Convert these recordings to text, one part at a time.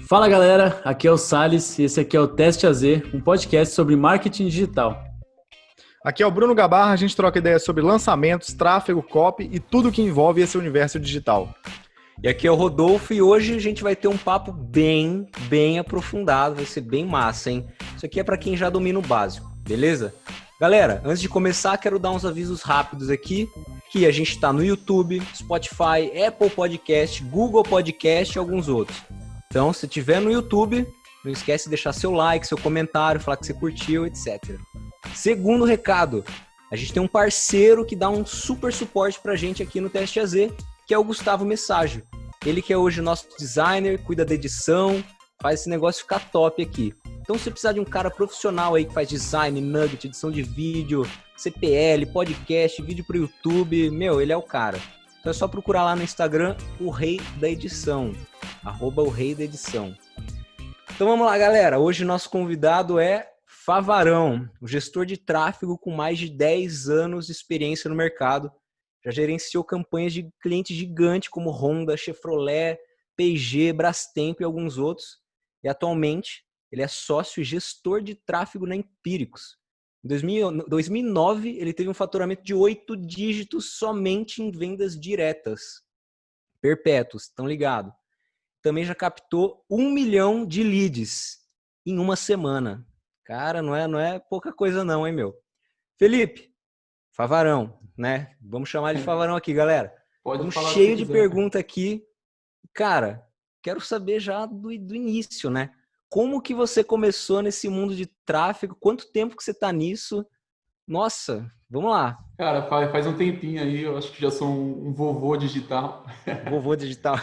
Fala galera, aqui é o Salles e esse aqui é o Teste AZ, um podcast sobre marketing digital. Aqui é o Bruno Gabarra, a gente troca ideias sobre lançamentos, tráfego, copy e tudo que envolve esse universo digital. E aqui é o Rodolfo e hoje a gente vai ter um papo bem aprofundado, vai ser bem massa, hein? Isso aqui é para quem já domina o básico, beleza? Galera, antes de começar, quero dar uns avisos rápidos aqui, que a gente está no YouTube, Spotify, Apple Podcast, Google Podcast e alguns outros. Então, se tiver no YouTube, não esquece de deixar seu like, seu comentário, falar que você curtiu, etc. Segundo recado, a gente tem um parceiro que dá um super suporte pra gente aqui no Teste AZ, que é o Gustavo Messaggio. Ele que é hoje o nosso designer, cuida da edição, faz esse negócio ficar top aqui. Então, se você precisar de um cara profissional aí que faz design, nugget, edição de vídeo, CPL, podcast, vídeo pro YouTube, ele é o cara. Então é só procurar lá no Instagram o Rei da Edição, @o Rei da Edição. Então vamos lá, galera. Hoje o nosso convidado é Favarão, um gestor de tráfego com mais de 10 anos de experiência no mercado. Já gerenciou campanhas de clientes gigantes como Honda, Chevrolet, P&G, Brastemp e alguns outros. E atualmente ele é sócio e gestor de tráfego na Empíricos. Em 2009, ele teve um faturamento de 8 dígitos somente em vendas diretas. Perpétuos, estão ligados? Também já captou 1 milhão de leads em uma semana. Cara, não é pouca coisa não, hein, meu? Felipe, Favarão, né? Vamos chamar ele de Favarão aqui, galera. Pode falar cheio se de quiser. pergunta aqui. Cara, quero saber já do início, né? Como que você começou nesse mundo de tráfego? Quanto tempo que você tá nisso? Nossa, vamos lá. Cara, faz um tempinho aí, eu acho que já sou um vovô digital. Vovô digital.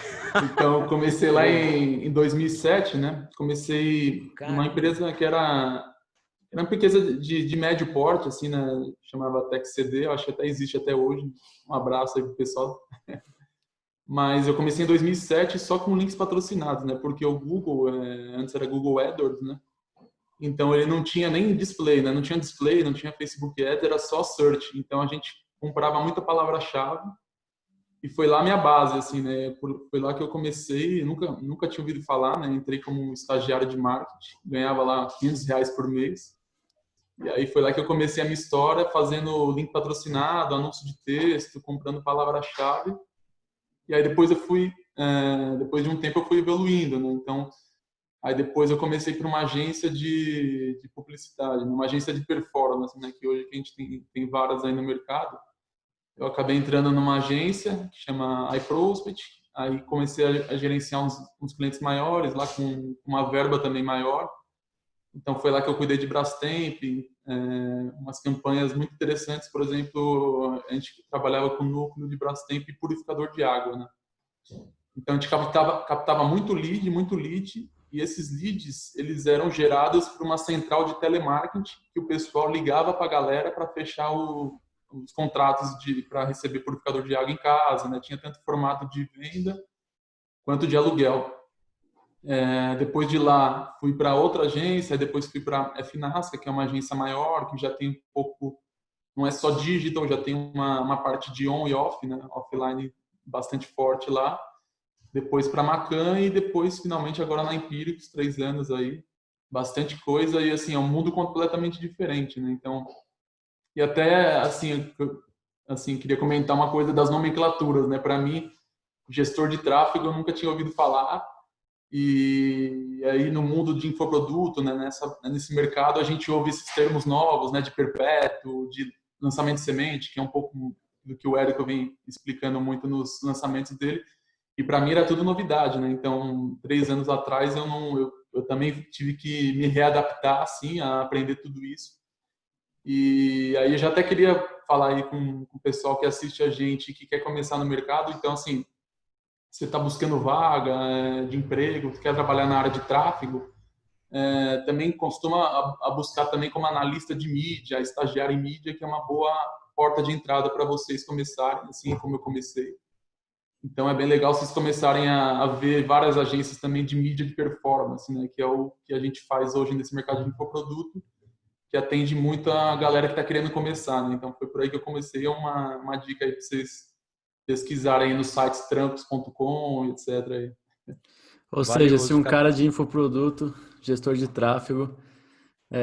Então, eu comecei lá em 2007, né? Comecei numa empresa que era uma empresa de médio porte, assim, né? Chamava TechCD, eu acho que até existe até hoje. Um abraço aí pro pessoal. Mas eu comecei em 2007 só com links patrocinados, né? Porque o Google, antes era Google AdWords, né? Então ele não tinha nem display, né? Não tinha display, não tinha Facebook Ads, era só search. Então a gente comprava muita palavra-chave e foi lá a minha base, assim, né? Foi lá que eu comecei, nunca tinha ouvido falar, né? Entrei como estagiário de marketing, ganhava lá R$ 500 por mês. E aí foi lá que eu comecei a minha história, fazendo link patrocinado, anúncio de texto, comprando palavra-chave. E aí depois depois de um tempo eu fui evoluindo, né? Então aí depois eu comecei por uma agência de publicidade, uma agência de performance, né? Que hoje a gente tem várias aí no mercado. Eu acabei entrando numa agência que chama iProspect. Aí comecei a gerenciar uns clientes maiores, lá com uma verba também maior. Então foi lá que eu cuidei de Brastemp, umas campanhas muito interessantes. Por exemplo, a gente trabalhava com o núcleo de Brastemp e purificador de água, né? Então a gente captava muito lead, e esses leads eles eram gerados por uma central de telemarketing que o pessoal ligava para a galera para fechar os contratos para receber purificador de água em casa, né? Tinha tanto formato de venda quanto de aluguel. Depois de lá fui para outra agência, depois fui para a Finasca, que é uma agência maior, que já tem um pouco, não é só digital, já tem uma parte de on e off, né? Offline bastante forte lá. Depois para Macan e depois finalmente agora na Empíricos, 3 anos aí, bastante coisa e assim é um mundo completamente diferente, né? Então, e até assim queria comentar uma coisa das nomenclaturas, né? Para mim, gestor de tráfego eu nunca tinha ouvido falar, e aí no mundo de infoproduto, né? Nesse mercado a gente ouve esses termos novos, né? De perpétuo, de lançamento de semente, que é um pouco do que o Érico vem explicando muito nos lançamentos dele. E para mim era tudo novidade, né? Então, 3 anos atrás eu também tive que me readaptar, assim, a aprender tudo isso. E aí eu já até queria falar aí com o pessoal que assiste a gente, que quer começar no mercado. Então, assim, você está buscando vaga de emprego, quer trabalhar na área de tráfego, também costuma a buscar também como analista de mídia, estagiário em mídia, que é uma boa porta de entrada para vocês começarem, assim como eu comecei. Então é bem legal vocês começarem a ver várias agências também de mídia de performance, né? Que é o que a gente faz hoje nesse mercado de infoproduto, que atende muito a galera que está querendo começar, né? Então foi por aí que eu comecei. É uma dica aí para vocês pesquisarem aí nos sites trampos.com, etc. Aí. Ou seja, se Valioso, um cara. cara de infoproduto, gestor de tráfego,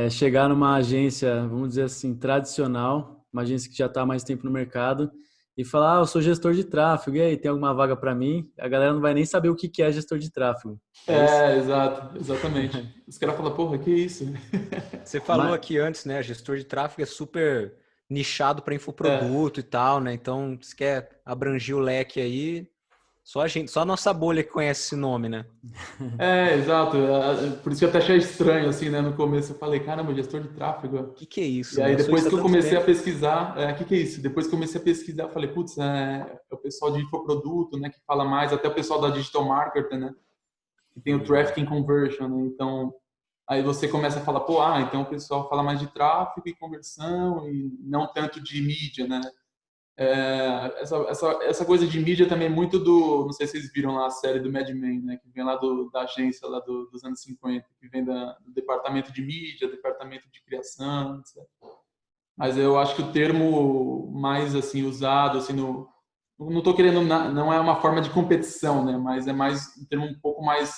chegar numa agência, vamos dizer assim, tradicional, uma agência que já está há mais tempo no mercado, e falar, eu sou gestor de tráfego, e aí, tem alguma vaga para mim? A galera não vai nem saber o que que é gestor de tráfego. É isso? Exato, exatamente. Os caras falam, porra, que isso? Você falou Mas, aqui antes, né? Gestor de tráfego é super nichado para É, infoproduto e tal, né? Então, se quer abranger o leque aí, só a nossa bolha que conhece esse nome, né? exato. Por isso que eu até achei estranho, assim, né? No começo eu falei, caramba, gestor de tráfego. O que que é E isso, né? aí Eu sou depois isso há que eu tanto comecei a tempo. pesquisar, que é isso? Depois que eu comecei a pesquisar, eu falei, putz, é o pessoal de infoproduto, né? Que fala mais, até o pessoal da digital marketer, né? Que tem o traffic and conversion, né? Então, aí você começa a falar, pô, então o pessoal fala mais de tráfego e conversão e não tanto de mídia, né? Essa coisa de mídia também é muito não sei se vocês viram lá a série do Mad Men, né? Que vem lá da agência lá dos anos 50, que vem do departamento de mídia, departamento de criação, etc. Mas eu acho que o termo mais assim usado assim não estou querendo não é uma forma de competição, né? Mas é mais um termo um pouco mais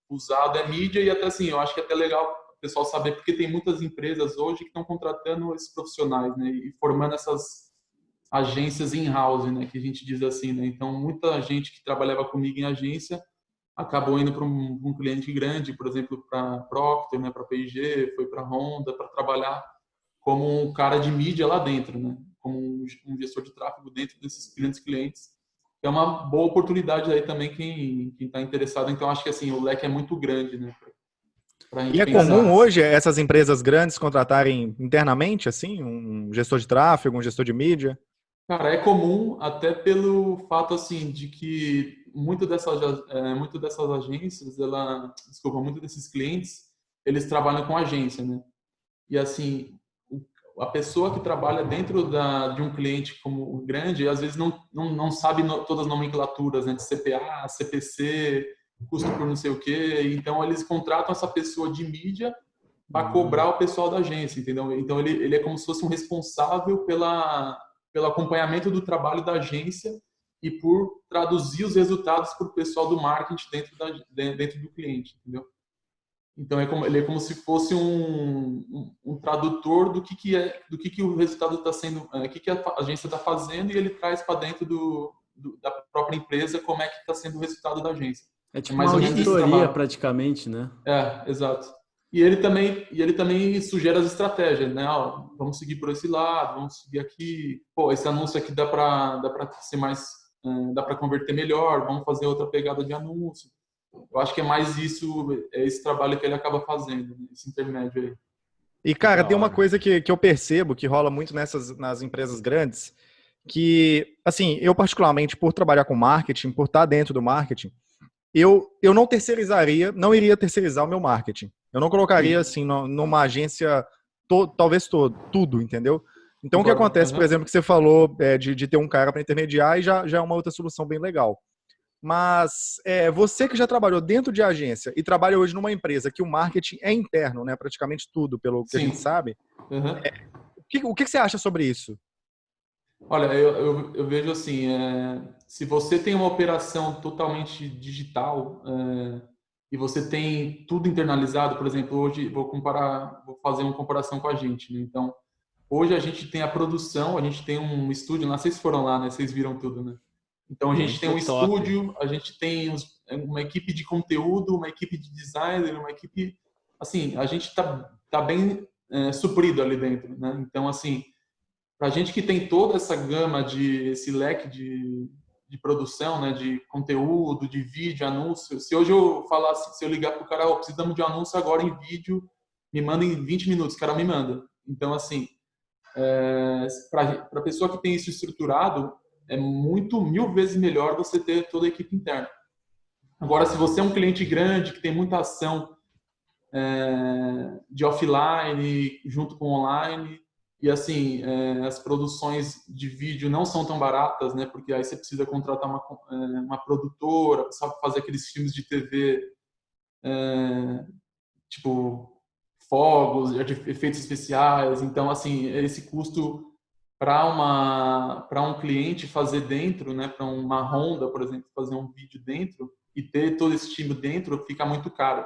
usado é mídia e até assim eu acho que é até legal o pessoal saber porque tem muitas empresas hoje que estão contratando esses profissionais, né? E formando essas agências in-house, né? Que a gente diz assim, né? Então muita gente que trabalhava comigo em agência acabou indo para um cliente grande, por exemplo, para Procter, né? Para P&G, foi para Honda para trabalhar como um cara de mídia lá dentro, né? Como um gestor de tráfego dentro desses grandes clientes. É uma boa oportunidade aí também quem está interessado. Então, acho que assim, o leque é muito grande, né? Para a E gente é comum pensar. hoje essas empresas grandes contratarem internamente, assim, um gestor de tráfego, um gestor de mídia? Cara, é comum até pelo fato, assim, de que muito dessas agências, desculpa, muito desses clientes, eles trabalham com agência, né? E assim, a pessoa que trabalha dentro de um cliente como o grande, às vezes não sabe todas as nomenclaturas, né, de CPA, CPC, custo por não sei o quê. Então, eles contratam essa pessoa de mídia para cobrar o pessoal da agência, entendeu? Então, ele é como se fosse um responsável pelo acompanhamento do trabalho da agência e por traduzir os resultados para o pessoal do marketing dentro do cliente, entendeu? Então ele é como se fosse um tradutor do que o resultado está sendo, o que a agência está fazendo e ele traz para dentro da própria empresa como é que está sendo o resultado da agência. é É tipo uma mais ou menos esse auditoria trabalho. praticamente, né? Exato. E ele também sugere as estratégias, né? Ó, vamos seguir por esse lado, vamos seguir aqui. Pô, esse anúncio aqui dá para ser mais, dá para converter melhor. Vamos fazer outra pegada de anúncio. Eu acho que é mais isso, é esse trabalho que ele acaba fazendo, né? Esse intermédio aí. E, Que cara, da tem uma hora. coisa que eu percebo que rola muito nas empresas grandes, que, assim, eu particularmente, por trabalhar com marketing, por estar dentro do marketing, eu não iria terceirizar o meu marketing. Eu não colocaria, Sim, assim, numa agência, talvez tudo, entendeu? Então, o que concordo. acontece, por Aham. exemplo, que você falou de ter um cara para intermediar e já é uma outra solução bem legal. Mas você que já trabalhou dentro de agência e trabalha hoje numa empresa que o marketing é interno, né? Praticamente tudo, pelo que a gente Sim. sabe. Aham. O que você acha sobre isso? Olha, eu vejo assim, se você tem uma operação totalmente digital, e você tem tudo internalizado, por exemplo, hoje vou fazer uma comparação com a gente, né? Então, hoje a gente tem a produção, a gente tem um estúdio lá, vocês foram lá, né? Vocês viram tudo, né? Então a gente tem Muito um top. estúdio, a gente tem uma equipe de conteúdo, uma equipe de designer, uma equipe, assim, a gente tá bem suprido ali dentro, né? Então assim, para a gente que tem toda essa gama esse leque de produção, né, de conteúdo, de vídeo, anúncio. Se hoje eu falasse, se eu ligar para o cara, precisamos de um anúncio agora em vídeo, me manda em 20 minutos, o cara me manda. Então, assim, para a pessoa que tem isso estruturado, é muito, 1000 vezes melhor você ter toda a equipe interna. Agora, se você é um cliente grande, que tem muita ação de offline junto com online, e assim, as produções de vídeo não são tão baratas, né? Porque aí você precisa contratar uma produtora, sabe, fazer aqueles filmes de TV, tipo fogos, efeitos especiais. Então, assim, esse custo para um cliente fazer dentro, né, para uma Honda, por exemplo, fazer um vídeo dentro, e ter todo esse time dentro fica muito caro.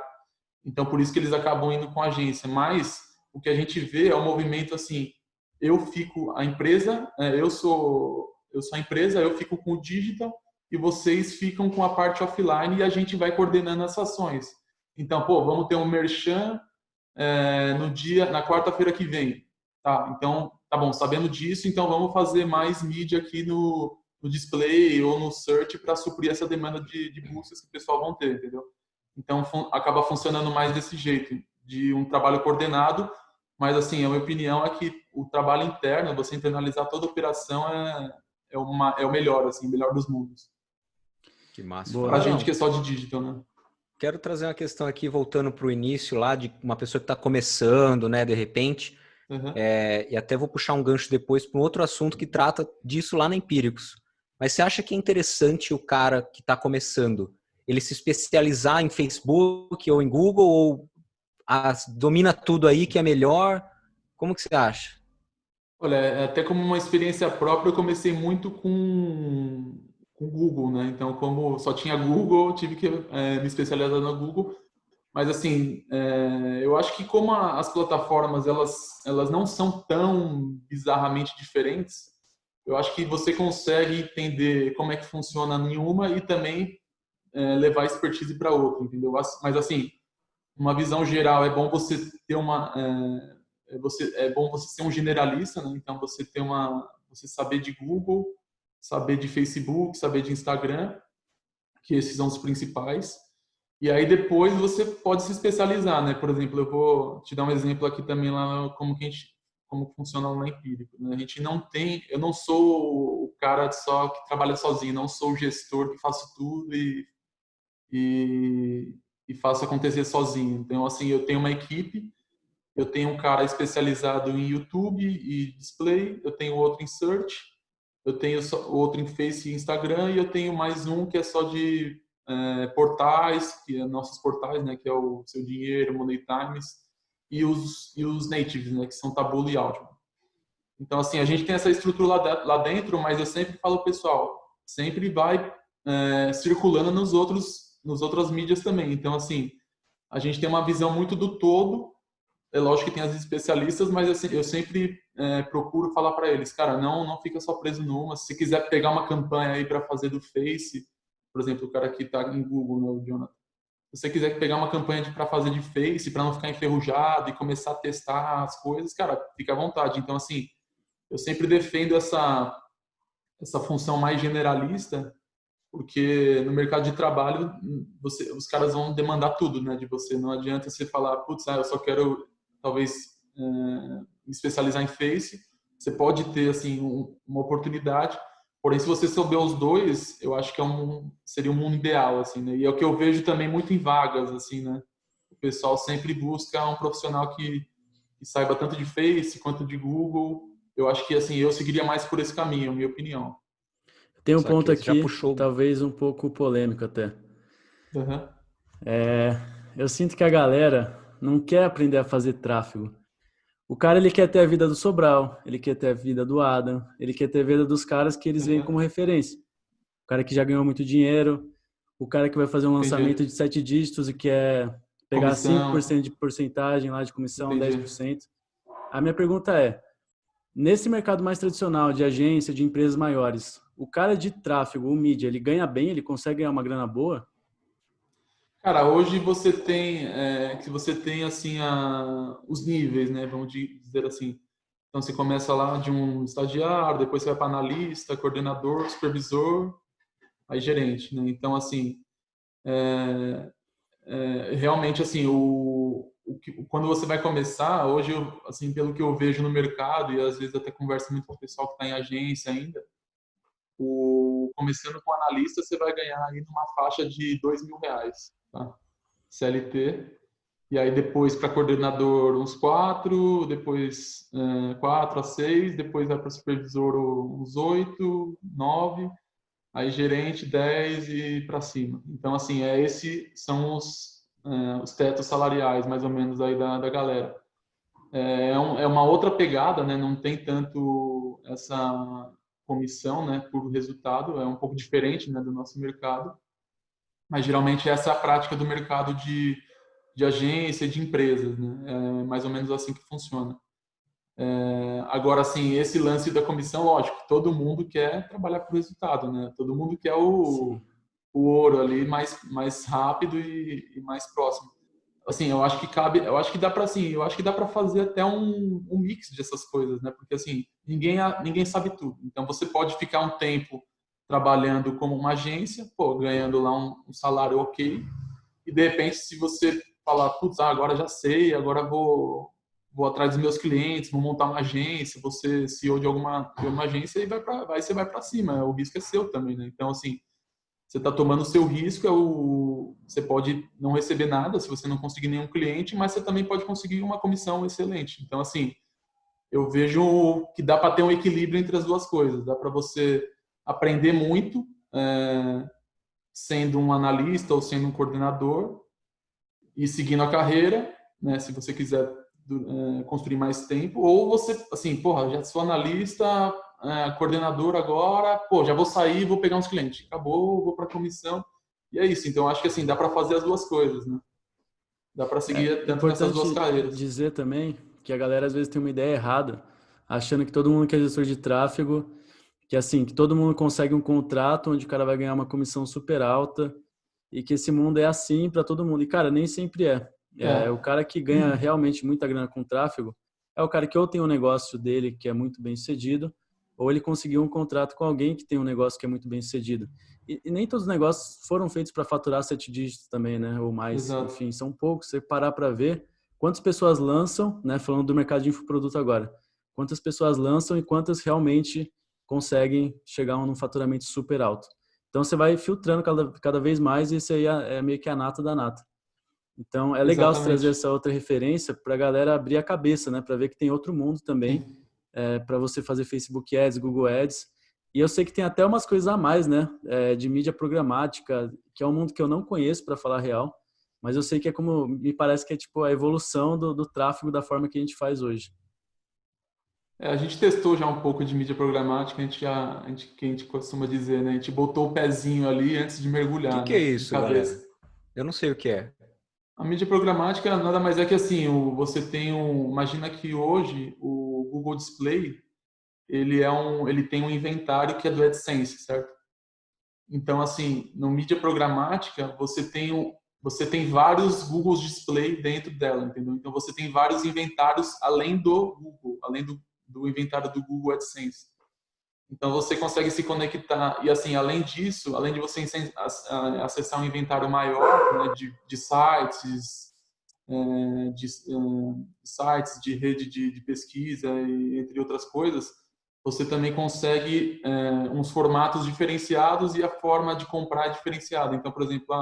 Então, por isso que eles acabam indo com a agência. Mas o que a gente vê é um movimento assim, eu fico a empresa, eu sou a empresa, eu fico com o digital e vocês ficam com a parte offline e a gente vai coordenando as ações. Então, pô, vamos ter um merchan na quarta-feira que vem. Tá, então, tá bom, sabendo disso, então vamos fazer mais mídia aqui no display ou no search para suprir essa demanda de buscas que o pessoal vão ter, entendeu? Então, acaba funcionando mais desse jeito, de um trabalho coordenado, mas, assim, a minha opinião é que o trabalho interno, você internalizar toda a operação é o melhor, assim, o melhor dos mundos. Que massa. Boa. Pra gente que é só de digital, né? Quero trazer uma questão aqui, voltando para o início lá, de uma pessoa que está começando, né, de repente, Uhum. e até vou puxar um gancho depois para um outro assunto que trata disso lá na Empíricos. Mas você acha que é interessante o cara que está começando, ele se especializar em Facebook ou em Google, ou domina tudo aí que é melhor? Como que você acha? Olha, até como uma experiência própria, eu comecei muito com Google, né? Então, como só tinha Google, eu tive que me especializar no Google. Mas, assim, eu acho que como as plataformas, elas não são tão bizarramente diferentes, eu acho que você consegue entender como é que funciona em uma e também levar expertise para outra, entendeu? Mas, assim, uma visão geral, é bom você ter é bom você ser um generalista, né? Então você saber de Google, saber de Facebook, saber de Instagram, que esses são os principais. E aí depois você pode se especializar, né? Por exemplo, eu vou te dar um exemplo aqui também lá como funciona lá na Empírico, né? A gente não tem, eu não sou o cara só que trabalha sozinho, não sou o gestor que faço tudo e, e faço acontecer sozinho. Então, assim, eu tenho uma equipe, eu tenho um cara especializado em YouTube e display, eu tenho outro em search, eu tenho outro em Face e Instagram e eu tenho mais um que é só de portais, que é nossos portais, né, que é o Seu Dinheiro, Money Times e os natives, né, que são Taboola e Outlook. Então, assim, a gente tem essa estrutura lá dentro, mas eu sempre falo, pessoal, sempre vai circulando nos outras mídias também. Então, assim, a gente tem uma visão muito do todo. É lógico que tem as especialistas, mas assim, eu sempre procuro falar para eles, cara, não fica só preso numa. Se quiser pegar uma campanha aí para fazer do Face, por exemplo, o cara que está em Google, né, o Jonathan. Se você quiser pegar uma campanha para fazer de Face, para não ficar enferrujado e começar a testar as coisas, cara, fica à vontade. Então, assim, eu sempre defendo essa função mais generalista, porque no mercado de trabalho os caras vão demandar tudo, né, de você. Não adianta você falar, putz, eu só quero talvez me especializar em Face. Você pode ter assim uma oportunidade, porém se você souber os dois, eu acho que seria um mundo ideal, assim, né? E é o que eu vejo também muito em vagas, assim, né? O pessoal sempre busca um profissional que saiba tanto de Face quanto de Google. Eu acho que assim eu seguiria mais por esse caminho, minha opinião. Tem um Só que ponto você já aqui, puxou. talvez um pouco polêmico até. Uhum. Eu sinto que a galera não quer aprender a fazer tráfego. O cara, ele quer ter a vida do Sobral, ele quer ter a vida do Adam, ele quer ter a vida dos caras que eles veem Uhum. como referência. O cara que já ganhou muito dinheiro, o cara que vai fazer um lançamento Entendi. de 7 dígitos e quer pegar Comissão, 5% de porcentagem lá de comissão, entendi. 10%. A minha pergunta é, nesse mercado mais tradicional de agência, de empresas maiores, o cara de tráfego, o mídia, ele ganha bem, ele consegue ganhar uma grana boa? Cara, hoje você tem assim os níveis, né? Vamos dizer assim. Então você começa lá de um estagiário, depois você vai para analista, coordenador, supervisor, aí gerente, né? Então assim, realmente assim quando você vai começar, hoje assim pelo que eu vejo no mercado e às vezes até converso muito com o pessoal que está em agência ainda, começando com analista você vai ganhar aí numa faixa de R$ 2.000, tá? CLT. E aí depois para coordenador uns 4, depois 4 a 6, depois vai para supervisor uns 8, 9, aí gerente 10 e para cima. Então assim, esses são os tetos salariais mais ou menos aí da galera. É uma outra pegada, né? Não tem tanto essa comissão, né, por resultado, é um pouco diferente, né, do nosso mercado. Mas geralmente essa é a prática do mercado de agência e de empresas, né? É mais ou menos assim que funciona. Agora, assim, esse lance da comissão, lógico, todo mundo quer trabalhar por resultado, né? Todo mundo quer Sim. o ouro ali mais rápido e mais próximo. Assim, eu acho que cabe, eu acho que dá para assim, eu acho que dá para fazer até um mix dessas coisas, né? Porque assim, ninguém sabe tudo. Então você pode ficar um tempo trabalhando como uma agência, pô, ganhando lá um salário ok, e de repente se você falar, putz, agora já sei, agora vou atrás dos meus clientes, vou montar uma agência, você CEO de uma agência e você vai para cima, o risco é seu também, né? Então assim, você está tomando o seu risco, você pode não receber nada se você não conseguir nenhum cliente, mas você também pode conseguir uma comissão excelente. Então, assim, eu vejo que dá para ter um equilíbrio entre as duas coisas. Dá para você aprender muito, sendo um analista ou sendo um coordenador e seguindo a carreira, né? Se você quiser construir mais tempo, ou você, assim, porra, já sou analista, coordenador agora, pô, já vou sair, vou pegar uns clientes. Acabou, vou para a comissão. E é isso. Então, acho que assim, dá para fazer as duas coisas, né? Dá para É seguir tanto nessas duas importante carreiras. dizer também que a galera às vezes tem uma ideia errada, achando que todo mundo que é gestor de tráfego, que assim, que todo mundo consegue um contrato onde o cara vai ganhar uma comissão super alta e que esse mundo é assim para todo mundo. E cara, nem sempre é. O É, cara que ganha realmente muita grana com tráfego é o cara que ou tem um negócio dele que é muito bem sucedido, ou ele conseguiu um contrato com alguém que tem um negócio que é muito bem sucedido. E nem todos os negócios foram feitos para faturar 7 dígitos também, né? Ou mais. exato. Enfim, são poucos. Você parar para ver quantas pessoas lançam, né? Falando do mercado de infoproduto agora. Quantas pessoas lançam e quantas realmente conseguem chegar num faturamento super alto. Então você vai filtrando cada vez mais e isso aí é meio que a nata da nata. Então é legal você trazer Exatamente. essa outra referência para a galera abrir a cabeça, né? Para ver que tem outro mundo também, Sim. para você fazer Facebook Ads, Google Ads. E eu sei que tem até umas coisas a mais, né? De mídia programática, que é um mundo que eu não conheço, para falar a real. Mas eu sei que é como, me parece que é tipo a evolução do tráfego da forma que a gente faz hoje. A gente testou já um pouco de mídia programática, que a gente costuma dizer, né? A gente botou o pezinho ali antes de O que mergulhar, que é né? De isso, cabeça. galera? Eu não sei o que é. A mídia programática nada mais é que assim, você tem imagina que hoje o Google Display, ele tem um inventário que é do AdSense, certo? Então, assim, no mídia programática, você tem vários Google Display dentro dela, entendeu? Então, você tem vários inventários além do Google, além do inventário do Google AdSense. Então, você consegue se conectar. E, assim, além disso, além de você acessar um inventário maior, né, de sites, sites de rede de pesquisa, e, entre outras coisas, você também consegue uns formatos diferenciados e a forma de comprar é diferenciada. Então, por exemplo,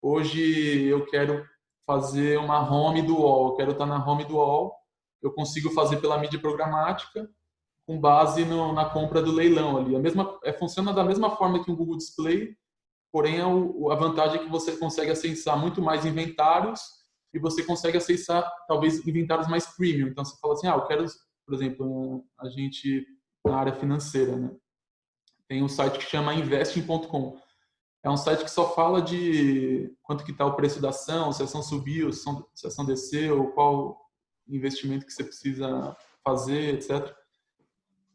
hoje eu quero fazer uma home do wall, eu quero estar na home do wall, eu consigo fazer pela mídia programática com base na compra do leilão ali. Funciona da mesma forma que um Google Display, porém a vantagem é que você consegue acessar muito mais inventários e você consegue acessar talvez inventários mais premium. Então você fala assim, eu quero, por exemplo, a gente na área financeira, né? Tem um site que chama investing.com. É um site que só fala de quanto que está o preço da ação, se a ação subiu, se a ação desceu, qual investimento que você precisa fazer, etc.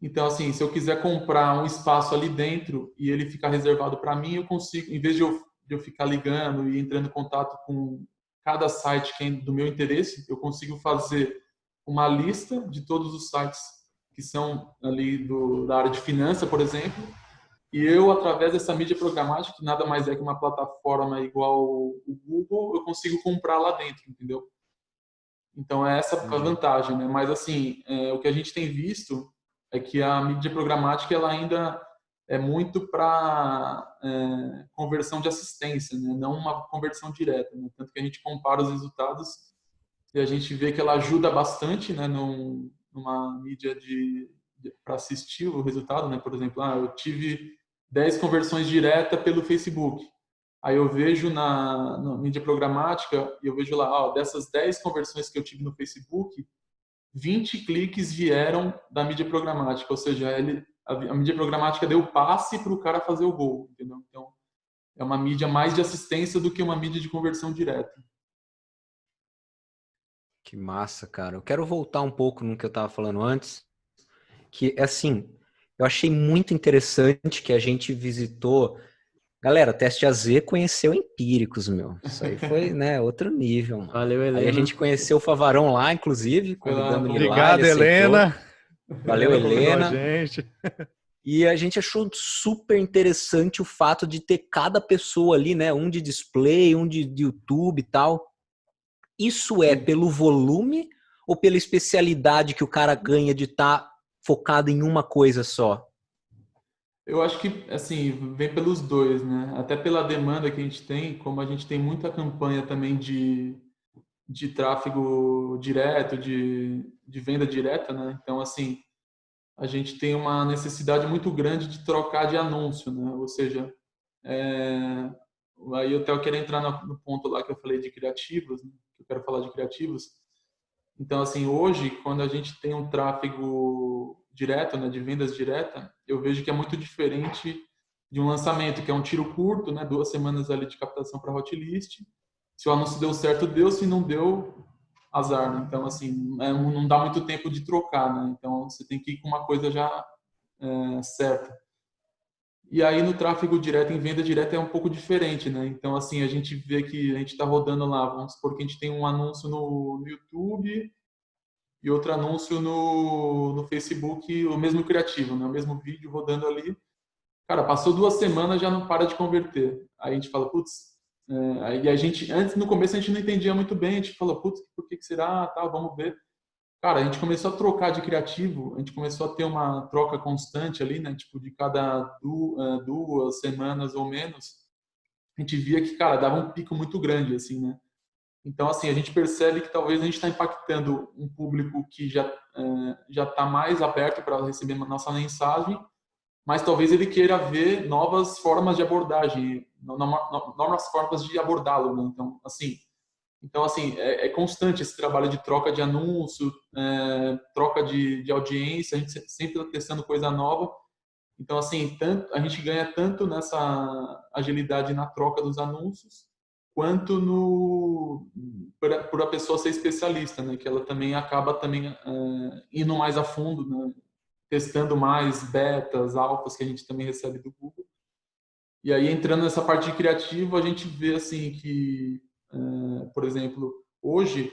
Então, assim, se eu quiser comprar um espaço ali dentro e ele ficar reservado para mim, eu consigo, em vez de eu ficar ligando e entrando em contato com cada site que é do meu interesse, eu consigo fazer uma lista de todos os sites que são ali da área de finança, por exemplo, e eu, através dessa mídia programática, que nada mais é que uma plataforma igual o Google, eu consigo comprar lá dentro, entendeu? Então, é essa a Entendi. vantagem, né? Mas, assim, o que a gente tem visto é que a mídia programática ela ainda é muito para conversão de assistência, né? Não uma conversão direta, né? Tanto que a gente compara os resultados e a gente vê que ela ajuda bastante, né? Numa mídia para assistir o resultado, né? Por exemplo, eu tive 10 conversões diretas pelo Facebook. Aí eu vejo na mídia programática, e eu vejo lá, dessas 10 conversões que eu tive no Facebook, 20 cliques vieram da mídia programática, ou seja, a mídia programática deu passe para o cara fazer o gol, entendeu? Então, é uma mídia mais de assistência do que uma mídia de conversão direta. Que massa, cara. Eu quero voltar um pouco no que eu tava falando antes, que assim, eu achei muito interessante que a gente visitou. Galera, Teste AZ conheceu Empíricos, meu. Isso aí foi, né, outro nível, mano. Valeu, Aí a Helena. gente conheceu o Favarão lá, inclusive, Foi lá, convidamos ele lá, Obrigado, ele aceitou. Helena. Valeu, Helena convidou a Helena. gente. E a gente achou super interessante o fato de ter cada pessoa ali, né? Um de display, um de YouTube e tal. Isso é Sim. pelo volume ou pela especialidade que o cara ganha de estar focado em uma coisa só? Eu acho que, assim, vem pelos dois, né? Até pela demanda que a gente tem, como a gente tem muita campanha também de tráfego direto, de venda direta, né? Então, assim, a gente tem uma necessidade muito grande de trocar de anúncio, né? Ou seja, é, aí eu até quero entrar no ponto lá que eu falei de criativos, né? Que eu quero falar de criativos. Então, assim, hoje, quando a gente tem um tráfego direto, né, de vendas direta, eu vejo que é muito diferente de um lançamento, que é um tiro curto, né, 2 semanas ali de captação para hotlist. Se o anúncio deu certo, deu. Se não deu, azar, né? Então, assim, não dá muito tempo de trocar, né? Então, você tem que ir com uma coisa já certa. E aí, no tráfego direto, em venda direta, é um pouco diferente, né? Então, assim, a gente vê que a gente está rodando lá, vamos supor que a gente tem um anúncio no YouTube e outro anúncio no Facebook, o mesmo criativo, né? O mesmo vídeo rodando ali. Cara, passou 2 semanas, já não para de converter. Aí a gente fala, putz, aí a gente, antes, no começo a gente não entendia muito bem, a gente falou, putz, por que será? Tá, vamos ver. Cara, a gente começou a trocar de criativo, a gente começou a ter uma troca constante ali, né? Tipo, de cada 2 semanas ou menos, a gente via que, cara, dava um pico muito grande, assim, né? Então, assim, a gente percebe que talvez a gente está impactando um público que já está mais aberto para receber a nossa mensagem, mas talvez ele queira ver novas formas de abordagem, novas formas de abordá-lo, né? Então, assim, é constante esse trabalho de troca de anúncio, troca de audiência, a gente sempre está testando coisa nova. Então, assim, a gente ganha tanto nessa agilidade na troca dos anúncios, quanto por a pessoa ser especialista, né? Que ela também acaba também indo mais a fundo, né? Testando mais betas, alfas que a gente também recebe do Google. E aí, entrando nessa parte de criativo, a gente vê assim que, por exemplo, hoje,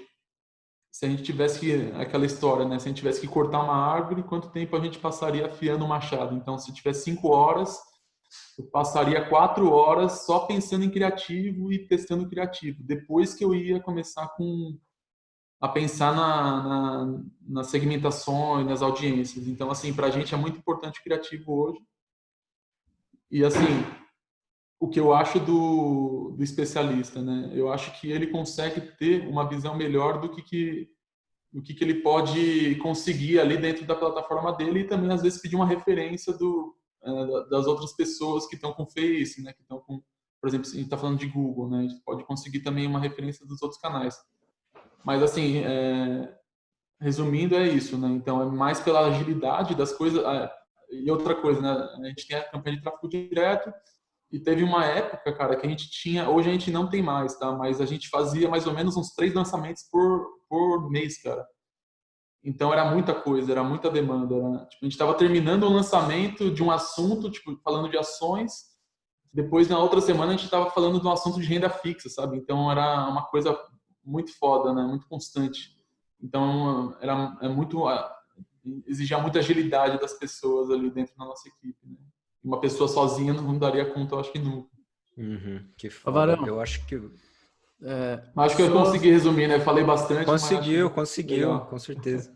se a gente tivesse aquela história, né? Se a gente tivesse que cortar uma árvore, quanto tempo a gente passaria afiando o machado? Então, se tivesse 5 horas, eu passaria 4 horas só pensando em criativo e testando criativo. Depois que eu ia começar a pensar nas segmentações, nas audiências. Então, assim, para a gente é muito importante o criativo hoje. E, assim, o que eu acho do especialista, né? Eu acho que ele consegue ter uma visão melhor do que ele pode conseguir ali dentro da plataforma dele e também, às vezes, pedir uma referência das outras pessoas que estão com Face, né? Que estão com, por exemplo, se a gente está falando de Google, né? A gente pode conseguir também uma referência dos outros canais. Mas, assim, resumindo, é isso, né? Então, é mais pela agilidade das coisas. E outra coisa, né? A gente tem a campanha de tráfego direto e teve uma época, cara, que a gente tinha... Hoje a gente não tem mais, tá? Mas a gente fazia mais ou menos uns 3 lançamentos por mês, cara. Então, era muita coisa, era muita demanda. Tipo, a gente estava terminando o lançamento de um assunto, tipo, falando de ações. Depois, na outra semana, a gente estava falando de um assunto de renda fixa, sabe? Então, era uma coisa muito foda, né? Muito constante. Então, exigia muita agilidade das pessoas ali dentro da nossa equipe, né? Uma pessoa sozinha não daria conta, eu acho que nunca. Que Ô, foda. Varão, Eu acho que Acho que eu consegui resumir, né? Falei bastante, mas conseguiu, acho conseguiu, com legal. certeza. Com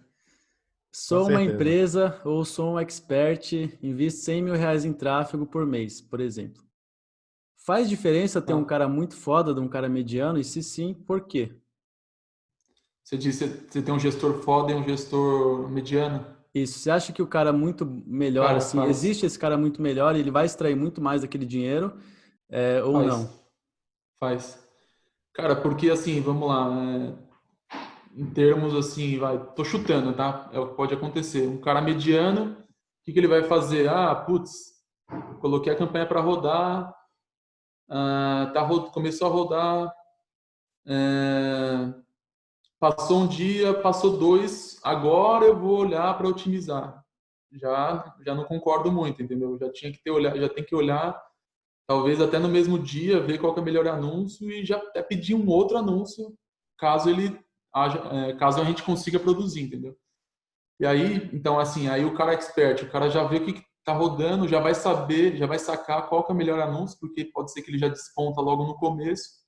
sou uma certeza. empresa ou sou um expert, invisto 100 mil reais em tráfego por mês, por exemplo. Faz diferença ter um Tá. cara muito foda de um cara mediano? E se sim, por quê? Você disse que você tem um gestor foda e um gestor mediano? Isso, você acha que o cara muito melhor, Cara, assim, faz. existe esse cara muito melhor e ele vai extrair muito mais daquele dinheiro, ou Faz. não? Faz. Cara, porque assim, vamos lá, em termos assim, tô chutando, tá? É o que pode acontecer. Um cara mediano, o que ele vai fazer? Ah, putz, coloquei a campanha para rodar, começou a rodar, passou um dia, passou 2, agora eu vou olhar para otimizar. Já não concordo muito, entendeu? Já tem que olhar, talvez até no mesmo dia, ver qual que é o melhor anúncio e já até pedir um outro anúncio, caso a gente consiga produzir, entendeu? E aí, então, assim, aí o cara expert, o cara já vê o que está rodando, já vai saber, já vai sacar qual que é o melhor anúncio, porque pode ser que ele já desponta logo no começo,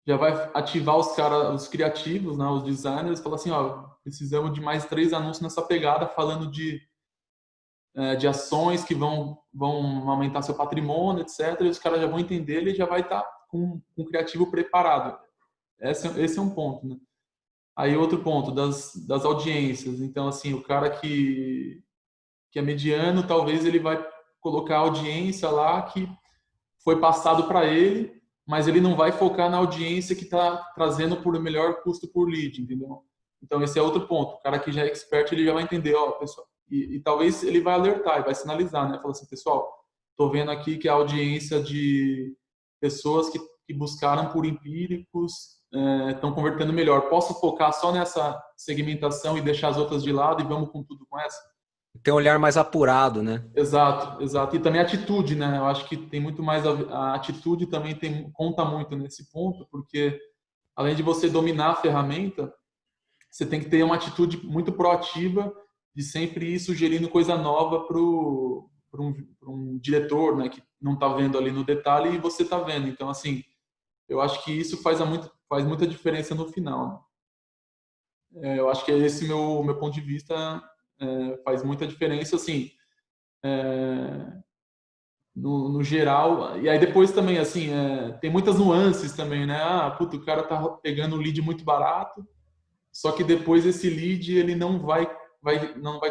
já vai ativar os criativos, né, os designers, falar assim, ó, precisamos de mais 3 anúncios nessa pegada, falando de ações que vão aumentar seu patrimônio, etc. E os caras já vão entender, ele já vai estar com o criativo preparado. Esse é um ponto, né? Aí outro ponto, das audiências. Então, assim, o cara que é mediano, talvez ele vai colocar a audiência lá que foi passado para ele, mas ele não vai focar na audiência que está trazendo por melhor custo por lead, entendeu? Então, esse é outro ponto. O cara que já é expert, ele já vai entender, ó, pessoal, e talvez ele vai alertar e vai sinalizar, né? Fala assim, pessoal, tô vendo aqui que a audiência de pessoas que buscaram por empíricos estão convertendo melhor. Posso focar só nessa segmentação e deixar as outras de lado e vamos com tudo com essa? Tem um olhar mais apurado, né? Exato, exato. E também a atitude, né? Eu acho que tem muito mais a atitude também conta muito nesse ponto, porque além de você dominar a ferramenta, você tem que ter uma atitude muito proativa de sempre ir sugerindo coisa nova para um diretor, né, que não está vendo ali no detalhe e você está vendo. Então, assim, eu acho que isso faz muita diferença no final. Eu acho que esse meu ponto de vista faz muita diferença, assim, no geral. E aí depois também, assim, tem muitas nuances também, né? Puta, o cara tá pegando um lead muito barato, só que depois esse lead ele não vai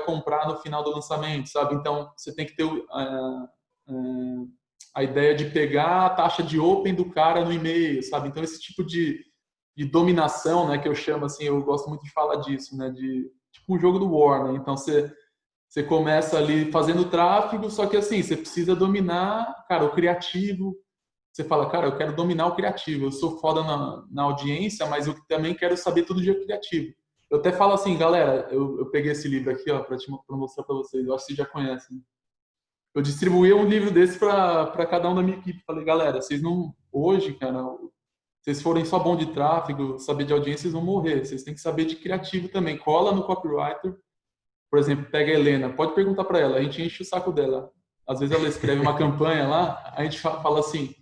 comprar no final do lançamento, sabe? Então você tem que ter a ideia de pegar a taxa de open do cara no e-mail, sabe? Então esse tipo de dominação, né, que eu chamo assim, eu gosto muito de falar disso, né, de tipo um jogo do War, né? Então você começa ali fazendo tráfego, só que assim, você precisa dominar, cara, o criativo. Você fala, cara, eu quero dominar o criativo. Eu sou foda na audiência, mas eu também quero saber tudo de criativo. Eu até falo assim, galera, eu peguei esse livro aqui, ó, para mostrar para vocês. Eu acho que vocês já conhecem. Eu distribuí um livro desse para cada um da minha equipe. Falei, galera, vocês não hoje, cara, vocês forem só bom de tráfego, saber de audiência, vocês vão morrer. Vocês têm que saber de criativo também. Cola no copywriter. Por exemplo, pega a Helena, pode perguntar para ela, a gente enche o saco dela. Às vezes ela escreve uma campanha lá, a gente fala assim,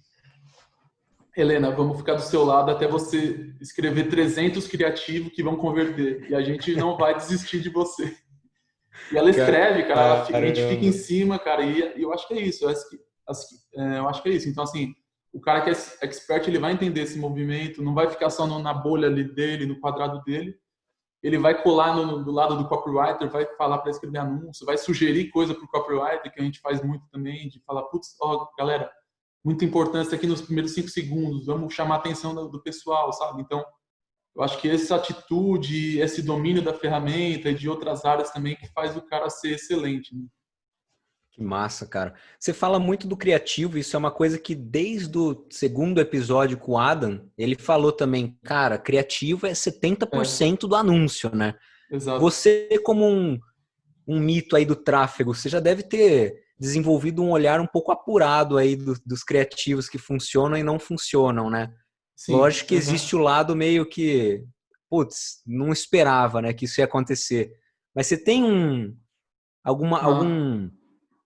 Helena, vamos ficar do seu lado até você escrever 300 criativos que vão converter. E a gente não vai desistir de você. E ela escreve, cara, a gente fica em cima, cara, e eu acho que é isso. Eu acho que é isso. Então, assim, o cara que é expert, ele vai entender esse movimento, não vai ficar só na bolha ali dele, no quadrado dele. Ele vai colar do lado do copywriter, vai falar para escrever anúncio, vai sugerir coisa para o copywriter, que a gente faz muito também, de falar, putz, ó, galera, muita importância aqui nos primeiros 5 segundos, vamos chamar a atenção do pessoal, sabe? Então, eu acho que essa atitude, esse domínio da ferramenta e de outras áreas também que faz o cara ser excelente, né? Que massa, cara. Você fala muito do criativo, isso é uma coisa que desde o segundo episódio com o Adam, ele falou também, cara, criativo é 70% do anúncio, né? Exato. Você, como um mito aí do tráfego, você já deve ter desenvolvido um olhar um pouco apurado aí dos criativos que funcionam e não funcionam, né? Sim. Lógico que existe o lado meio que, putz, não esperava, né, que isso ia acontecer. Mas você tem algum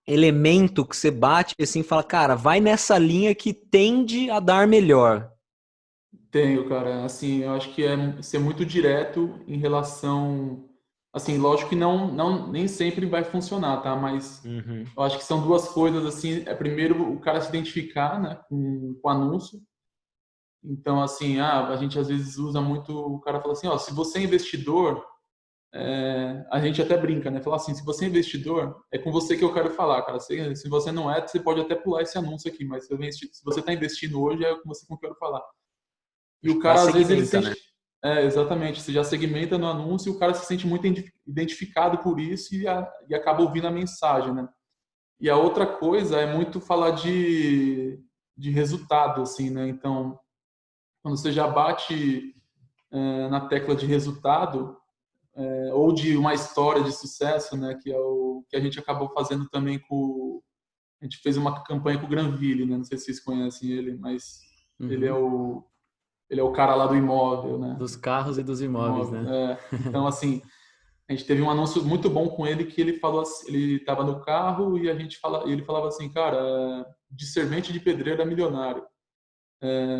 elemento que você bate assim e fala, cara, vai nessa linha que tende a dar melhor? Tenho, cara. Assim, eu acho que é ser muito direto em relação. Assim, lógico que nem sempre vai funcionar, tá? Mas eu acho que são duas coisas, assim. Primeiro, o cara se identificar, né, com o anúncio. Então, assim, a gente às vezes usa muito. O cara fala assim: ó, se você é investidor, a gente até brinca, né? Fala assim: se você é investidor, é com você que eu quero falar, cara. Se você não é, você pode até pular esse anúncio aqui, mas se você está investindo hoje, é com você que eu quero falar. E o cara, às vezes, ele sente. Né? Exatamente. Você já segmenta no anúncio e o cara se sente muito identificado por isso e acaba ouvindo a mensagem, né? E a outra coisa é muito falar de resultado, assim, né? Então, quando você já bate na tecla de resultado, ou de uma história de sucesso, né? Que é o que a gente acabou fazendo também a gente fez uma campanha com o Granville, né? Não sei se vocês conhecem ele, mas ele é Uhum. o cara lá do imóvel, né? Dos carros e dos imóveis, né? Então, assim, a gente teve um anúncio muito bom com ele que ele falou assim, ele estava no carro e ele falava assim, cara, de servente de pedreiro a milionário.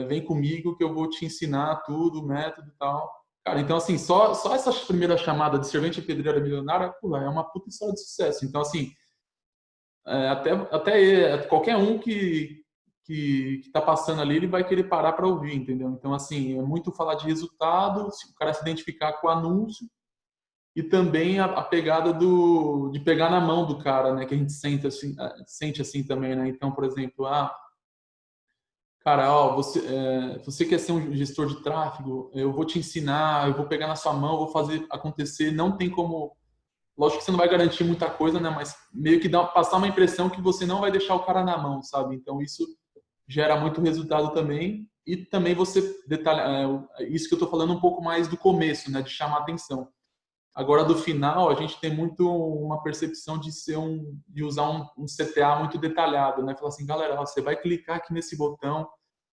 Vem comigo que eu vou te ensinar tudo, o método e tal. Cara, então assim, só essa primeira chamada de servente de pedreiro a milionário, pô, é uma puta história de sucesso. Então assim, qualquer um que está passando ali, ele vai querer parar para ouvir, entendeu? Então, assim, é muito falar de resultado, se o cara se identificar com o anúncio e também a pegada de pegar na mão do cara, né? Que a gente sente assim também, né? Então, por exemplo, cara, ó, você quer ser um gestor de tráfego? Eu vou te ensinar, eu vou pegar na sua mão, vou fazer acontecer. Não tem como. Lógico que você não vai garantir muita coisa, né? Mas meio que passar uma impressão que você não vai deixar o cara na mão, sabe? Então isso gera muito resultado também. E também você detalha, isso que eu tô falando um pouco mais do começo, né? De chamar atenção. Agora do final, a gente tem muito uma percepção de usar um CTA muito detalhado, né? Falar assim, galera, ó, você vai clicar aqui nesse botão,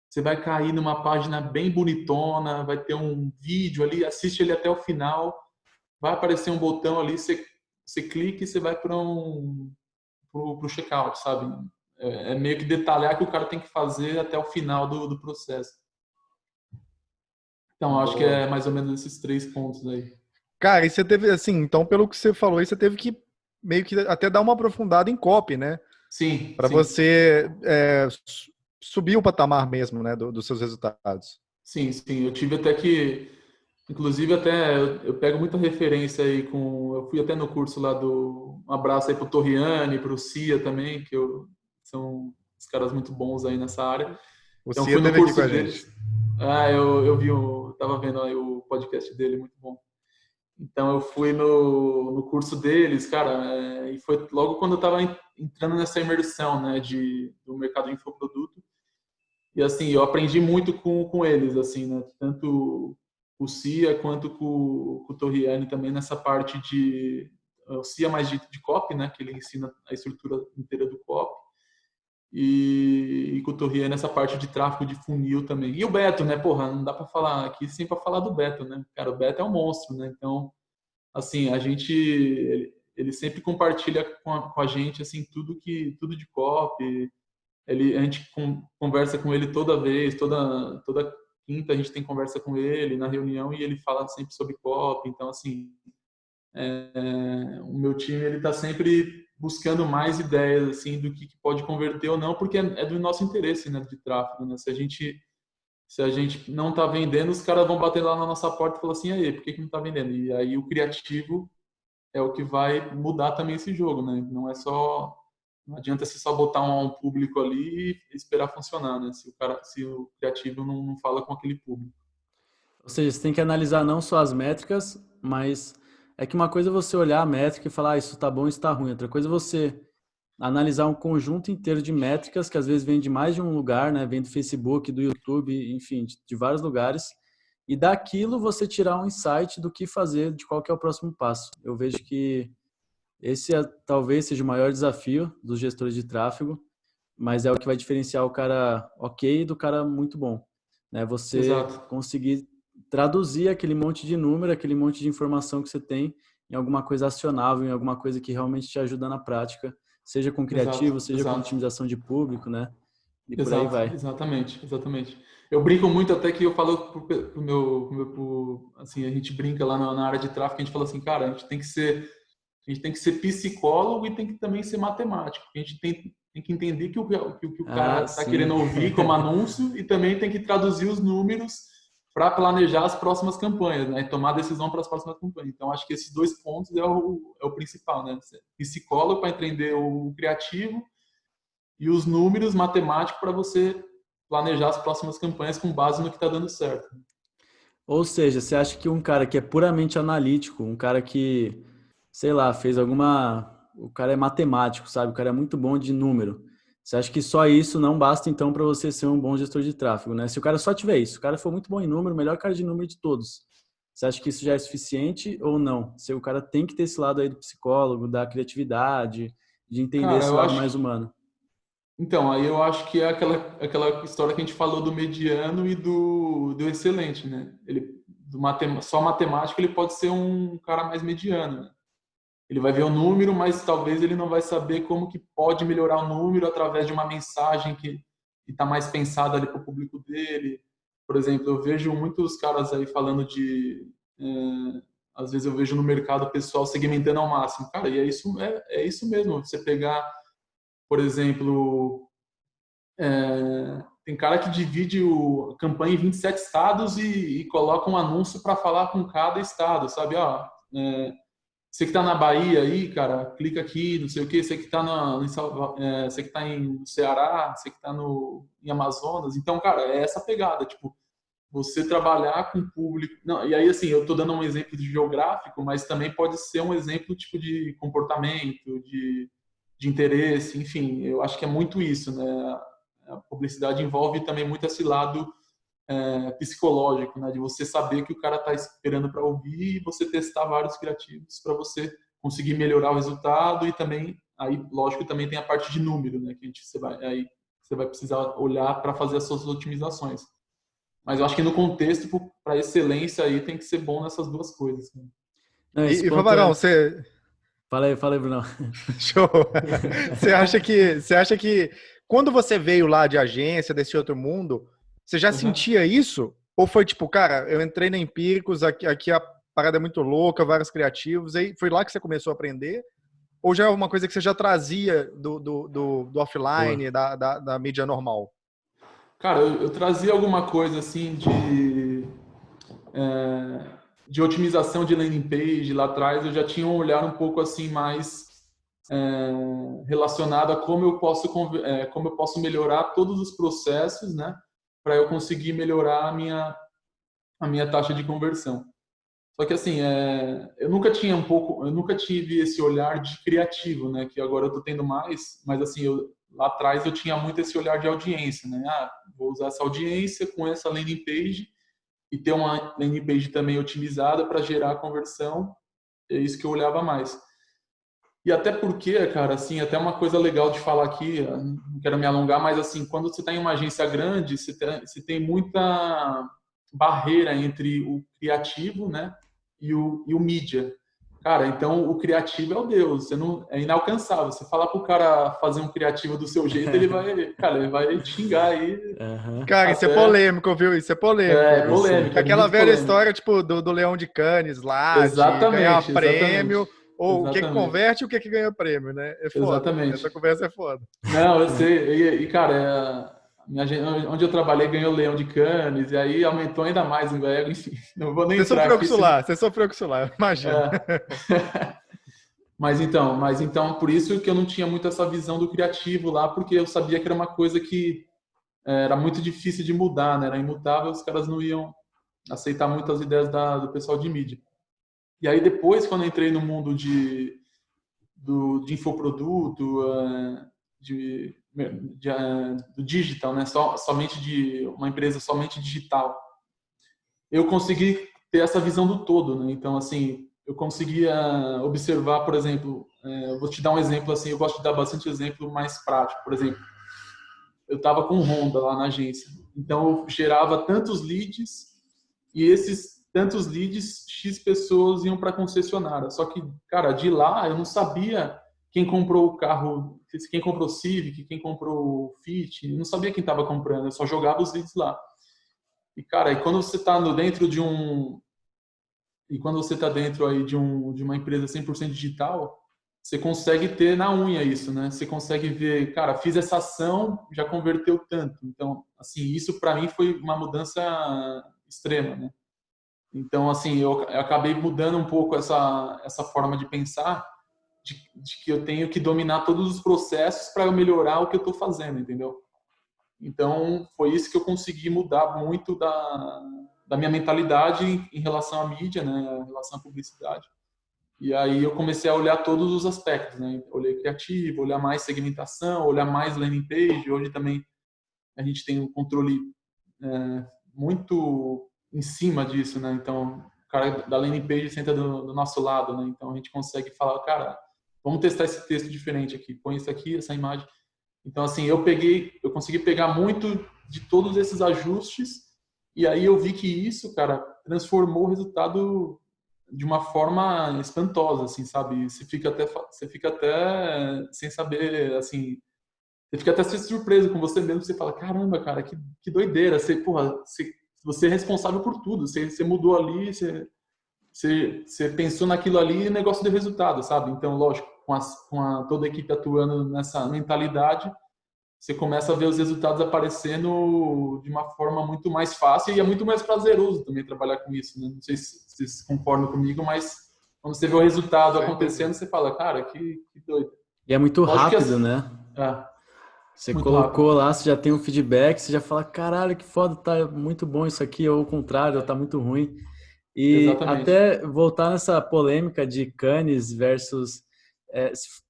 você vai cair numa página bem bonitona, vai ter um vídeo ali, assiste ele até o final, vai aparecer um botão ali, você clica e você vai para pro checkout, sabe? É meio que detalhar que o cara tem que fazer até o final do processo. Então, eu acho que Boa. é mais ou menos esses 3 pontos aí. Cara, e você teve, assim, então, pelo que você falou aí, você teve que meio que até dar uma aprofundada em copy, né? Sim, Para sim. você subir o patamar mesmo, né, dos seus resultados. Sim, sim. Eu tive até que, inclusive até eu pego muita referência aí eu fui até no curso lá um abraço aí pro Torriani, pro Cia também, são os caras muito bons aí nessa área. O Então Cia fui no esteve aqui com curso a gente. deles. Eu tava vendo aí o podcast dele, muito bom. Então eu fui no curso deles, cara, e foi logo quando eu estava entrando nessa imersão, né, do mercado de infoproduto. E assim, eu aprendi muito com eles, assim, né, tanto o Cia quanto com o Torriani também nessa parte o Cia mais de copy, né, que ele ensina a estrutura inteira do copy. E com o Torriani nessa parte de tráfego de funil também. E o Beto, né, porra, não dá para falar aqui sem para falar do Beto, né? Cara, o Beto é um monstro, né? Então, assim, ele sempre compartilha com a gente assim tudo de copy. A gente conversa com ele toda vez, toda quinta a gente tem conversa com ele na reunião e ele fala sempre sobre copy. Então, assim, o meu time ele está sempre buscando mais ideias assim do que pode converter ou não, porque é do nosso interesse, né, de tráfego, né? Se a gente não está vendendo, os caras vão bater lá na nossa porta e falar assim, aí, por que não está vendendo? E aí o criativo é o que vai mudar também esse jogo, né? Não adianta você só botar um público ali e esperar funcionar, né? Se o criativo não fala com aquele público. Ou seja, você tem que analisar não só as métricas, mas é que uma coisa é você olhar a métrica e falar, isso tá bom, isso tá ruim. Outra coisa é você analisar um conjunto inteiro de métricas que às vezes vem de mais de um lugar, né? Vem do Facebook, do YouTube, enfim, de vários lugares. E daquilo você tirar um insight do que fazer, de qual que é o próximo passo. Eu vejo que esse talvez seja o maior desafio dos gestores de tráfego, mas é o que vai diferenciar o cara ok do cara muito bom, né? Você Exato, conseguir traduzir aquele monte de número, aquele monte de informação que você tem em alguma coisa acionável, em alguma coisa que realmente te ajuda na prática, seja com criativo, exato, seja com exato. otimização de público, né? E por aí Exato, vai. exatamente, exatamente. Eu brinco muito até que eu falo assim, a gente brinca lá na área de tráfego, a gente fala assim, cara, a gente tem que ser psicólogo e tem que também ser matemático. A gente tem que entender que o Ah, cara está querendo sim. ouvir como anúncio e também tem que traduzir os números para planejar as próximas campanhas, né? E tomar decisão para as próximas campanhas. Então, acho que esses 2 pontos é o principal, né? Ser psicólogo para entender o criativo e os números matemáticos para você planejar as próximas campanhas com base no que está dando certo. Ou seja, você acha que um cara que é puramente analítico, um cara que, sei lá, fez alguma. O cara é matemático, sabe? O cara é muito bom de número. Você acha que só isso não basta, então, para você ser um bom gestor de tráfego, né? Se o cara só tiver isso, se o cara for muito bom em número, o melhor cara de número de todos, você acha que isso já é suficiente ou não? Se o cara tem que ter esse lado aí do psicólogo, da criatividade, de entender Cara, esse eu lado acho. mais humano. Então, aí eu acho que é aquela história que a gente falou do mediano e do excelente, né? Só matemática ele pode ser um cara mais mediano, né? Ele vai ver o número, mas talvez ele não vai saber como que pode melhorar o número através de uma mensagem que está mais pensada ali para o público dele. Por exemplo, eu vejo muitos caras aí falando às vezes eu vejo no mercado o pessoal segmentando ao máximo. Cara, e é isso mesmo. Você pegar, por exemplo, tem cara que divide a campanha em 27 estados e coloca um anúncio para falar com cada estado, sabe? Ó, você que está na Bahia aí, cara, clica aqui, não sei o quê. Você que está você que tá em Ceará, você que está em Amazonas. Então, cara, é essa pegada, tipo, você trabalhar com o público. Não, e aí, assim, eu estou dando um exemplo de geográfico, mas também pode ser um exemplo tipo de comportamento, de interesse, enfim, eu acho que é muito isso, né? A publicidade envolve também muito esse lado psicológico, né? De você saber que o cara está esperando para ouvir e você testar vários criativos para você conseguir melhorar o resultado e também, aí, lógico, também tem a parte de número, né? Que você vai precisar olhar para fazer as suas otimizações. Mas eu acho que no contexto, para excelência aí, tem que ser bom nessas duas coisas, né? Não, esse E ponto Favarão, é... você. Fala aí, Bruno. Show! Você acha que quando você veio lá de agência, desse outro mundo, você já Uhum. sentia isso? Ou foi tipo, cara, eu entrei na Empíricos, aqui a parada é muito louca, vários criativos, aí foi lá que você começou a aprender? Ou já é uma coisa que você já trazia do Boa. offline, da mídia normal? Cara, eu trazia alguma coisa assim de otimização de landing page lá atrás. Eu já tinha um olhar um pouco assim mais relacionado a como eu posso melhorar todos os processos, né, para eu conseguir melhorar a minha taxa de conversão. Só que assim, eu nunca tive esse olhar de criativo, né? Que agora eu tô tendo mais, mas assim, lá atrás eu tinha muito esse olhar de audiência, né? Ah, vou usar essa audiência com essa landing page e ter uma landing page também otimizada para gerar conversão. É isso que eu olhava mais. E até porque, cara, assim, até uma coisa legal de falar aqui, não quero me alongar, mas assim, quando você está em uma agência grande, você tem muita barreira entre o criativo, né, e o mídia. Cara, então o criativo é o Deus, você não, é inalcançável. Você falar pro cara fazer um criativo do seu jeito, ele vai te xingar aí Aham. Cara, isso é até. polêmico, viu? Isso é polêmico, É viu? Esse, polêmica, é Aquela muito velha polêmica. história, tipo, do Leão de Cannes lá, de ganhar Exatamente, exatamente, prêmio, ou o que exatamente, converte e o que ganha prêmio, né? É foda. Essa exatamente. conversa é foda. Não, eu sei. Cara, onde eu trabalhei ganhou o Leão de Cannes, e aí aumentou ainda mais o ego, enfim. Não vou nem entrar aqui. Você sofreu com isso lá, imagina. É. Mas então, por isso que eu não tinha muito essa visão do criativo lá, porque eu sabia que era uma coisa que era muito difícil de mudar, né? Era imutável, os caras não iam aceitar muitas ideias do pessoal de mídia. E aí depois, quando eu entrei no mundo de infoproduto, do digital, né? Somente de uma empresa somente digital, eu consegui ter essa visão do todo, né? Então, assim, eu conseguia observar, por exemplo, eu vou te dar um exemplo assim, eu gosto de dar bastante exemplo mais prático. Por exemplo, eu estava com Honda lá na agência, então eu gerava tantos leads e esses tantos leads, X pessoas iam para a concessionária. Só que, cara, de lá eu não sabia quem comprou o carro, quem comprou o Civic, quem comprou o Fit, eu não sabia quem estava comprando, eu só jogava os leads lá. E, cara, e quando você está dentro de um. E quando você está dentro aí de uma empresa 100% digital, você consegue ter na unha isso, né? Você consegue ver, cara, fiz essa ação, já converteu tanto. Então, assim, isso para mim foi uma mudança extrema, né? Então, assim, eu acabei mudando um pouco essa forma de pensar, de que eu tenho que dominar todos os processos para eu melhorar o que eu estou fazendo, entendeu? Então, foi isso que eu consegui mudar muito da minha mentalidade em relação à mídia, né, em relação à publicidade. E aí eu comecei a olhar todos os aspectos, né? Olhei criativo, olhar mais segmentação, olhar mais landing page. Hoje também a gente tem um controle muito em cima disso, né? Então, o cara da landing page senta do nosso lado, né? Então a gente consegue falar, cara, vamos testar esse texto diferente aqui, põe isso aqui, essa imagem. Então, assim, eu consegui pegar muito de todos esses ajustes e aí eu vi que isso, cara, transformou o resultado de uma forma espantosa, assim, sabe? Você fica até sem saber, assim, você fica até surpreso com você mesmo, você fala, caramba, cara, que doideira, você é responsável por tudo, você mudou ali, você pensou naquilo ali e o negócio deu resultado, sabe? Então, lógico, toda a equipe atuando nessa mentalidade, você começa a ver os resultados aparecendo de uma forma muito mais fácil e é muito mais prazeroso também trabalhar com isso, né? Não sei se vocês concordam comigo, mas quando você vê o resultado acontecendo, você fala, cara, que doido. E é muito Lógico rápido, né? é, Você muito rápido. colocou lá, você já tem um feedback, você já fala, caralho, que foda, tá muito bom isso aqui, ou o contrário, tá muito ruim. E Exatamente. até voltar nessa polêmica de Cannes versus...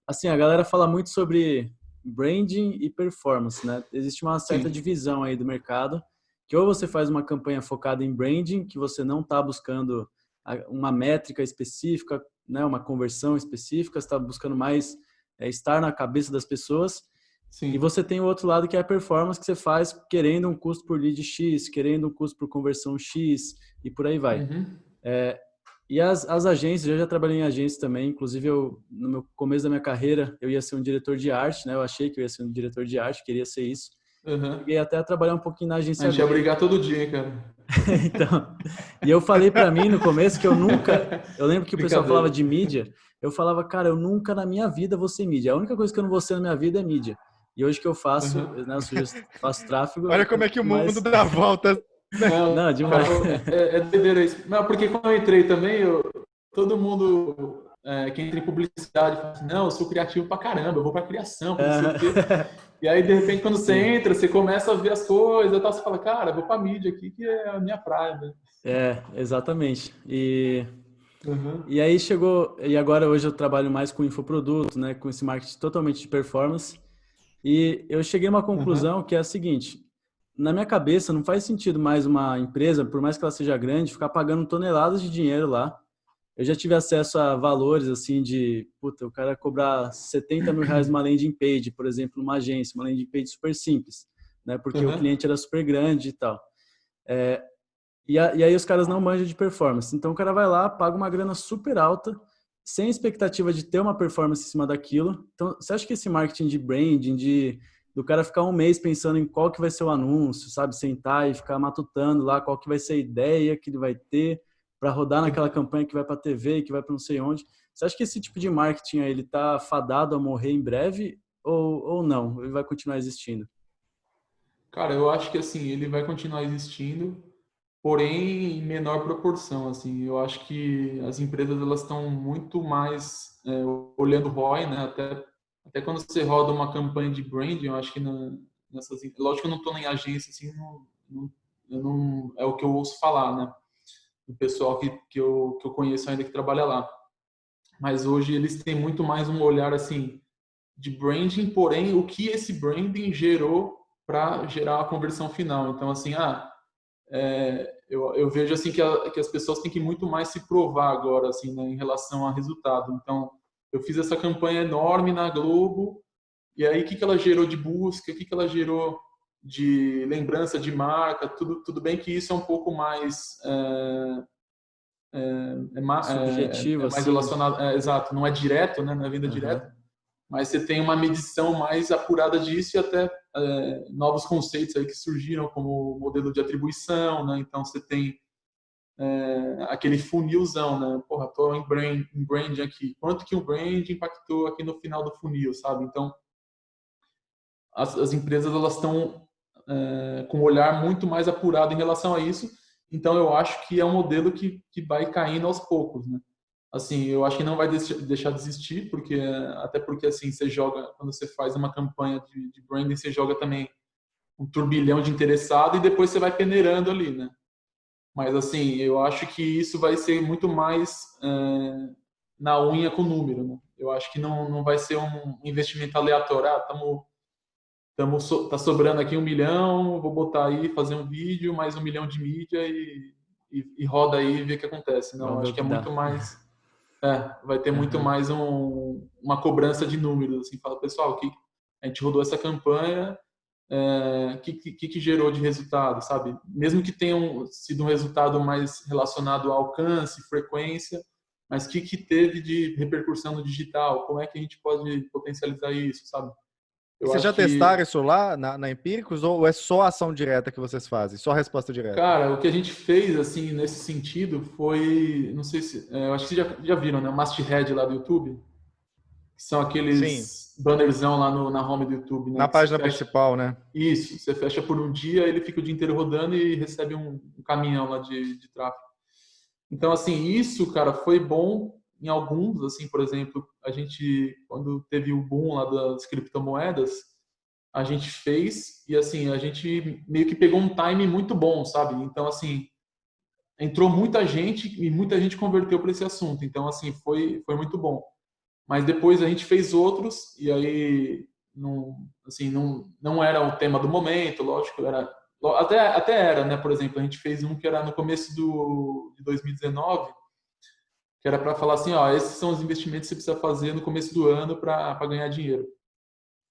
assim, a galera fala muito sobre branding e performance, né? Existe uma certa Sim, divisão aí do mercado, que ou você faz uma campanha focada em branding, que você não está buscando uma métrica específica, né? Uma conversão específica, você está buscando mais estar na cabeça das pessoas, e sim. você tem o outro lado que é a performance que você faz querendo um custo por lead X, querendo um custo por conversão X e por aí vai. Uhum. E as agências, eu já trabalhei em agências também, inclusive no meu começo da minha carreira, eu ia ser um diretor de arte, né? Eu achei que eu ia ser um diretor de arte, queria ser isso. Uhum. Cheguei até a trabalhar um pouquinho na A agência gente ia Globo. brigar todo dia, hein, cara. Então, e eu falei para mim no começo que eu lembro que o pessoal falava Brincadeira. de mídia, eu falava, cara, eu nunca na minha vida vou ser mídia. A única coisa que eu não vou ser na minha vida é mídia. E hoje que eu faço, Uhum. né, faço tráfego, Olha como é que o mundo mas dá voltas, né? Não, não, demais. é doideira isso. Não, porque quando eu entrei também, todo mundo que entra em publicidade fala assim, não, eu sou criativo pra caramba, eu vou pra criação, pra não sei o quê. E aí, de repente, quando você Sim. entra, você começa a ver as coisas e tal, você fala, cara, eu vou pra mídia aqui, que é a minha praia, né? Exatamente. E Uhum, aí chegou, e agora hoje eu trabalho mais com infoproduto, né, com esse marketing totalmente de performance. E eu cheguei a uma uhum, conclusão que é a seguinte: na minha cabeça não faz sentido mais uma empresa, por mais que ela seja grande, ficar pagando toneladas de dinheiro lá. Eu já tive acesso a valores assim de, puta, o cara cobrar R$ 70.000 uma landing page, por exemplo, numa agência, uma landing page super simples, né, porque o uhum. cliente era super grande e tal. E aí os caras não manjam de performance. Então o cara vai lá, paga uma grana super alta, sem expectativa de ter uma performance em cima daquilo. Então, você acha que esse marketing de branding, do cara ficar um mês pensando em qual que vai ser o anúncio, sabe? Sentar e ficar matutando lá qual que vai ser a ideia que ele vai ter para rodar naquela campanha que vai para a TV, que vai para não sei onde. Você acha que esse tipo de marketing aí, ele tá fadado a morrer em breve ou não? Ele vai continuar existindo? Cara, eu acho que assim, ele vai continuar existindo, porém em menor proporção, assim. Eu acho que as empresas elas estão muito mais olhando o ROI, né? Até quando você roda uma campanha de branding, eu acho que lógico que eu não estou em agência, assim, eu não é o que eu ouço falar, né? Do pessoal que eu conheço ainda que trabalha lá. Mas hoje eles têm muito mais um olhar assim de branding, porém o que esse branding gerou para gerar a conversão final. Então assim, eu vejo assim que as pessoas têm que muito mais se provar agora assim, né, em relação a resultado. Então eu fiz essa campanha enorme na Globo e aí o que ela gerou de busca, o que ela gerou de lembrança de marca, tudo bem que isso é um pouco mais Subjetivo, mais assim, né? relacionado, exato, não é direto, né, não é venda Aham. direta, mas você tem uma medição mais apurada disso e até novos conceitos aí que surgiram, como o modelo de atribuição, né, então você tem aquele funilzão, né, porra, tô em brand aqui, quanto que o brand impactou aqui no final do funil, sabe, então as empresas elas estão com um olhar muito mais apurado em relação a isso. Então eu acho que é um modelo que vai caindo aos poucos, né? Assim, eu acho que não vai deixar de existir, porque até porque assim você joga quando você faz uma campanha de branding, você joga também um turbilhão de interessado e depois você vai peneirando ali, né? Mas assim, eu acho que isso vai ser muito mais na unha com o número, né? Eu acho que não vai ser um investimento aleatório. Tá sobrando aqui 1 milhão, vou botar aí, fazer um vídeo, mais 1 milhão de mídia e roda aí e vê o que acontece. Não, Vamos ver acho o que é que muito dá. mais. Vai ter muito Aham. mais uma cobrança de números. Assim, fala, pessoal, a gente rodou essa campanha, que gerou de resultado, sabe? Mesmo que tenha sido um resultado mais relacionado a alcance, frequência, mas o que teve de repercussão no digital? Como é que a gente pode potencializar isso, sabe? E Eu vocês já acho que, testaram isso lá na Empíricos ou é só ação direta que vocês fazem? Só resposta direta? cara, o que a gente fez, assim, nesse sentido foi, não sei se, eu acho que vocês já viram, né? O masthead lá do YouTube, que são Sim, aqueles bannerzão lá na home do YouTube, né? na Que você página fecha. principal, né? Isso, você fecha por um dia, ele fica o dia inteiro rodando e recebe um caminhão lá de tráfego. Então, assim, isso, cara, foi bom em alguns, assim, por exemplo, a gente, quando teve o boom lá das criptomoedas, a gente fez e, assim, a gente meio que pegou um time muito bom, sabe? Então, assim, entrou muita gente e muita gente converteu para esse assunto. Então, assim, foi muito bom. Mas depois a gente fez outros e aí não era o tema do momento, lógico, até era, né? Por exemplo, a gente fez um que era no começo de 2019, que era para falar assim, ó, esses são os investimentos que você precisa fazer no começo do ano para ganhar dinheiro.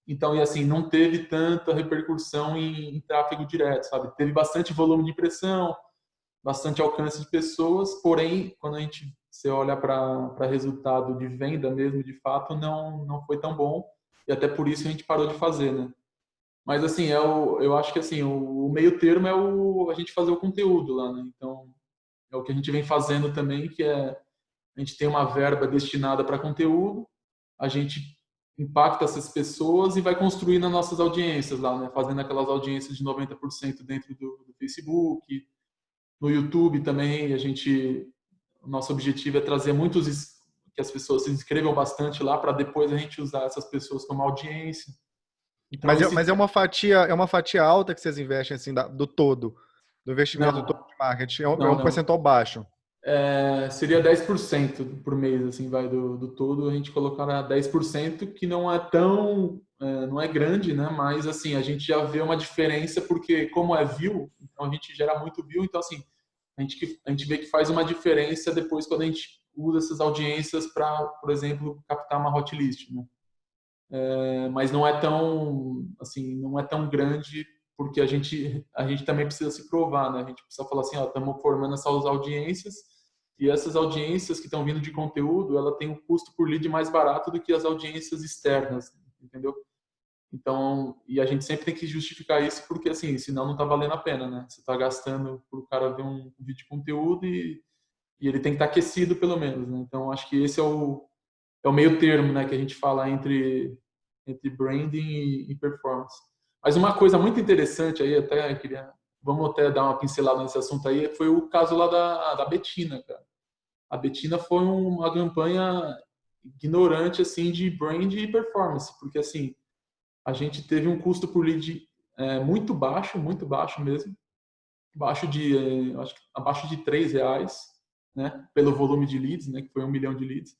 Então, e assim, não teve tanta repercussão em tráfego direto, sabe? Teve bastante volume de impressão, bastante alcance de pessoas, porém, quando você olha para resultado de venda mesmo, de fato, não foi tão bom, e até por isso a gente parou de fazer, né? Mas assim, eu acho que assim, o meio termo é a gente fazer o conteúdo lá, né? Então, é o que a gente vem fazendo também, que é a gente tem uma verba destinada para conteúdo, a gente impacta essas pessoas e vai construindo as nossas audiências lá, né? Fazendo aquelas audiências de 90% dentro do Facebook, no YouTube também, o nosso objetivo é trazer que as pessoas se inscrevam bastante lá para depois a gente usar essas pessoas como audiência. Então, Mas é uma fatia alta que vocês investem assim do todo, do investimento todo não, de marketing. É não, um não. percentual baixo. Seria 10% por mês, assim, vai do todo, a gente colocar 10%, que não é grande, né? Mas, assim, a gente já vê uma diferença, porque como é view, então a gente gera muito view, então, assim, a gente vê que faz uma diferença depois quando a gente usa essas audiências para, por exemplo, captar uma hot list, né? Mas não é tão, assim, não é tão grande, porque a gente também precisa se provar, né? A gente precisa falar assim, ó, estamos formando essas audiências e essas audiências que estão vindo de conteúdo, ela tem um custo por lead mais barato do que as audiências externas, entendeu? Então, e a gente sempre tem que justificar isso, porque assim, senão não está valendo a pena, né? Você está gastando para o cara ver um vídeo de conteúdo e ele tem que estar aquecido pelo menos, né? Então, acho que esse é o meio termo, né, que a gente fala entre branding e performance. Mas uma coisa muito interessante aí, vamos até dar uma pincelada nesse assunto aí, foi o caso lá da Betina, cara. A Betina foi uma campanha ignorante, assim, de brand e performance, porque, assim, a gente teve um custo por lead muito baixo mesmo, acho que abaixo de R$ 3, né, pelo volume de leads, né, que foi 1 milhão de leads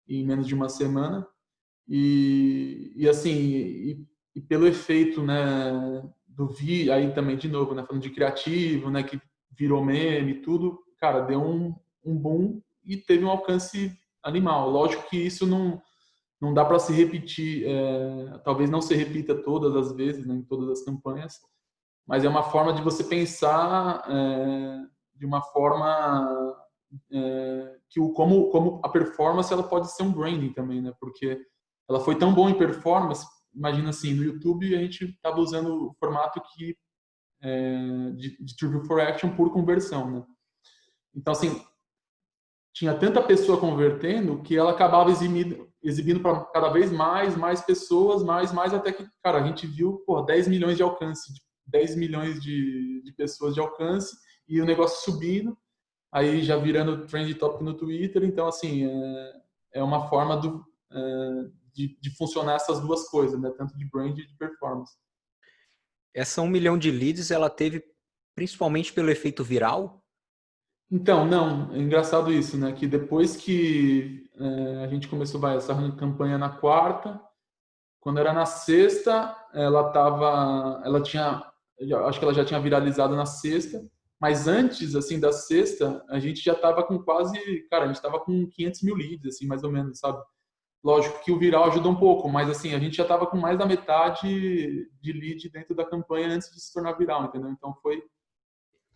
em menos de uma semana. E assim, e pelo efeito, né, do vídeo, aí também de novo, né, falando de criativo, né, que virou meme e tudo, cara, deu um boom e teve um alcance animal. Lógico que isso não dá para se repetir, talvez não se repita todas as vezes, né, em todas as campanhas, mas é uma forma de você pensar de uma forma como a performance ela pode ser um branding também, né? Porque ela foi tão boa em performance, imagina assim, no YouTube a gente estava usando o formato de True for Action por conversão, né? Então, assim, tinha tanta pessoa convertendo que ela acabava exibindo para cada vez mais pessoas, mais, até que, cara, a gente viu, 10 milhões de alcance, 10 milhões de pessoas de alcance e o negócio subindo, aí já virando trend topic no Twitter. Então, assim, é uma forma de funcionar essas duas coisas, né? Tanto de brand e de performance. Essa 1 milhão de leads, ela teve principalmente pelo efeito viral? Então, não, é engraçado isso, né? Que depois que a gente começou essa campanha na quarta. Quando era na sexta, acho que ela já tinha viralizado na sexta, mas antes, assim, da sexta, a gente já estava com cara, a gente estava com 500 mil leads, assim, mais ou menos, sabe? Lógico que o viral ajudou um pouco, mas, assim, a gente já estava com mais da metade de lead dentro da campanha antes de se tornar viral, entendeu? Então, foi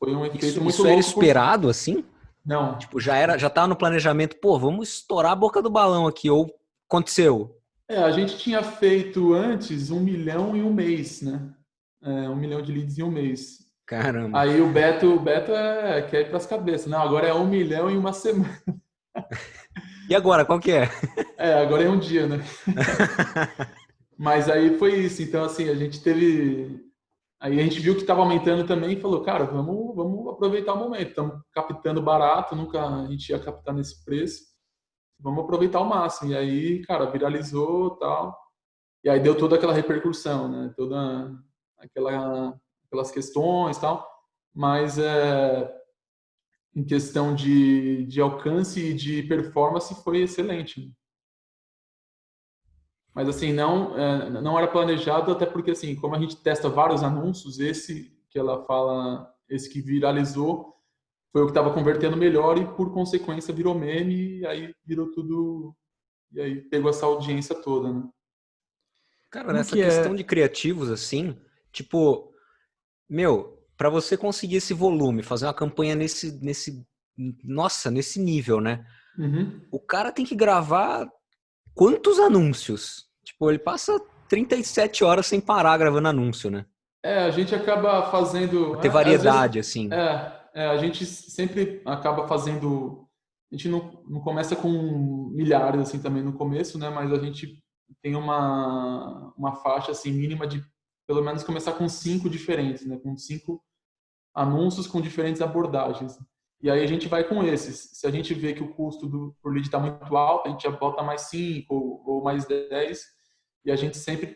um efeito muito Isso era louco. esperado, assim? Não. Tipo, já tava no planejamento, pô, vamos estourar a boca do balão aqui, ou aconteceu? A gente tinha feito antes 1 milhão em um mês, né? 1 milhão de leads em um mês. Caramba. Aí o Beto quer ir para as cabeças. Não, agora é 1 milhão em uma semana. E agora, qual que é? Agora é um dia, né? Mas aí foi isso. Então, assim, a gente teve... Aí a gente viu que estava aumentando também e falou, cara, vamos aproveitar o momento. Estamos captando barato, nunca a gente ia captar nesse preço. Vamos aproveitar ao máximo. E aí, cara, viralizou e tal. E aí deu toda aquela repercussão, né? Toda aquelas questões e tal. Mas em questão de alcance e de performance foi excelente. Mas assim, não era planejado, até porque assim, como a gente testa vários anúncios, esse que ela fala, esse que viralizou, foi o que estava convertendo melhor e por consequência virou meme e aí virou tudo, e aí pegou essa audiência toda, né? Cara, Como nessa que é? questão de criativos, assim, tipo, meu, para você conseguir esse volume, fazer uma campanha nesse nível, né? Uhum. O cara tem que gravar quantos anúncios? Tipo, ele passa 37 horas sem parar gravando anúncio, né? A gente acaba fazendo, Pra ter às vezes, variedade, assim. a gente sempre acaba fazendo, a gente não começa com milhares assim também no começo, né? Mas a gente tem uma faixa assim mínima de pelo menos começar com 5 diferentes, né? Com 5 anúncios com diferentes abordagens. E aí a gente vai com esses. Se a gente vê que o custo por lead está muito alto, a gente já bota mais 5 ou mais 10 e a gente sempre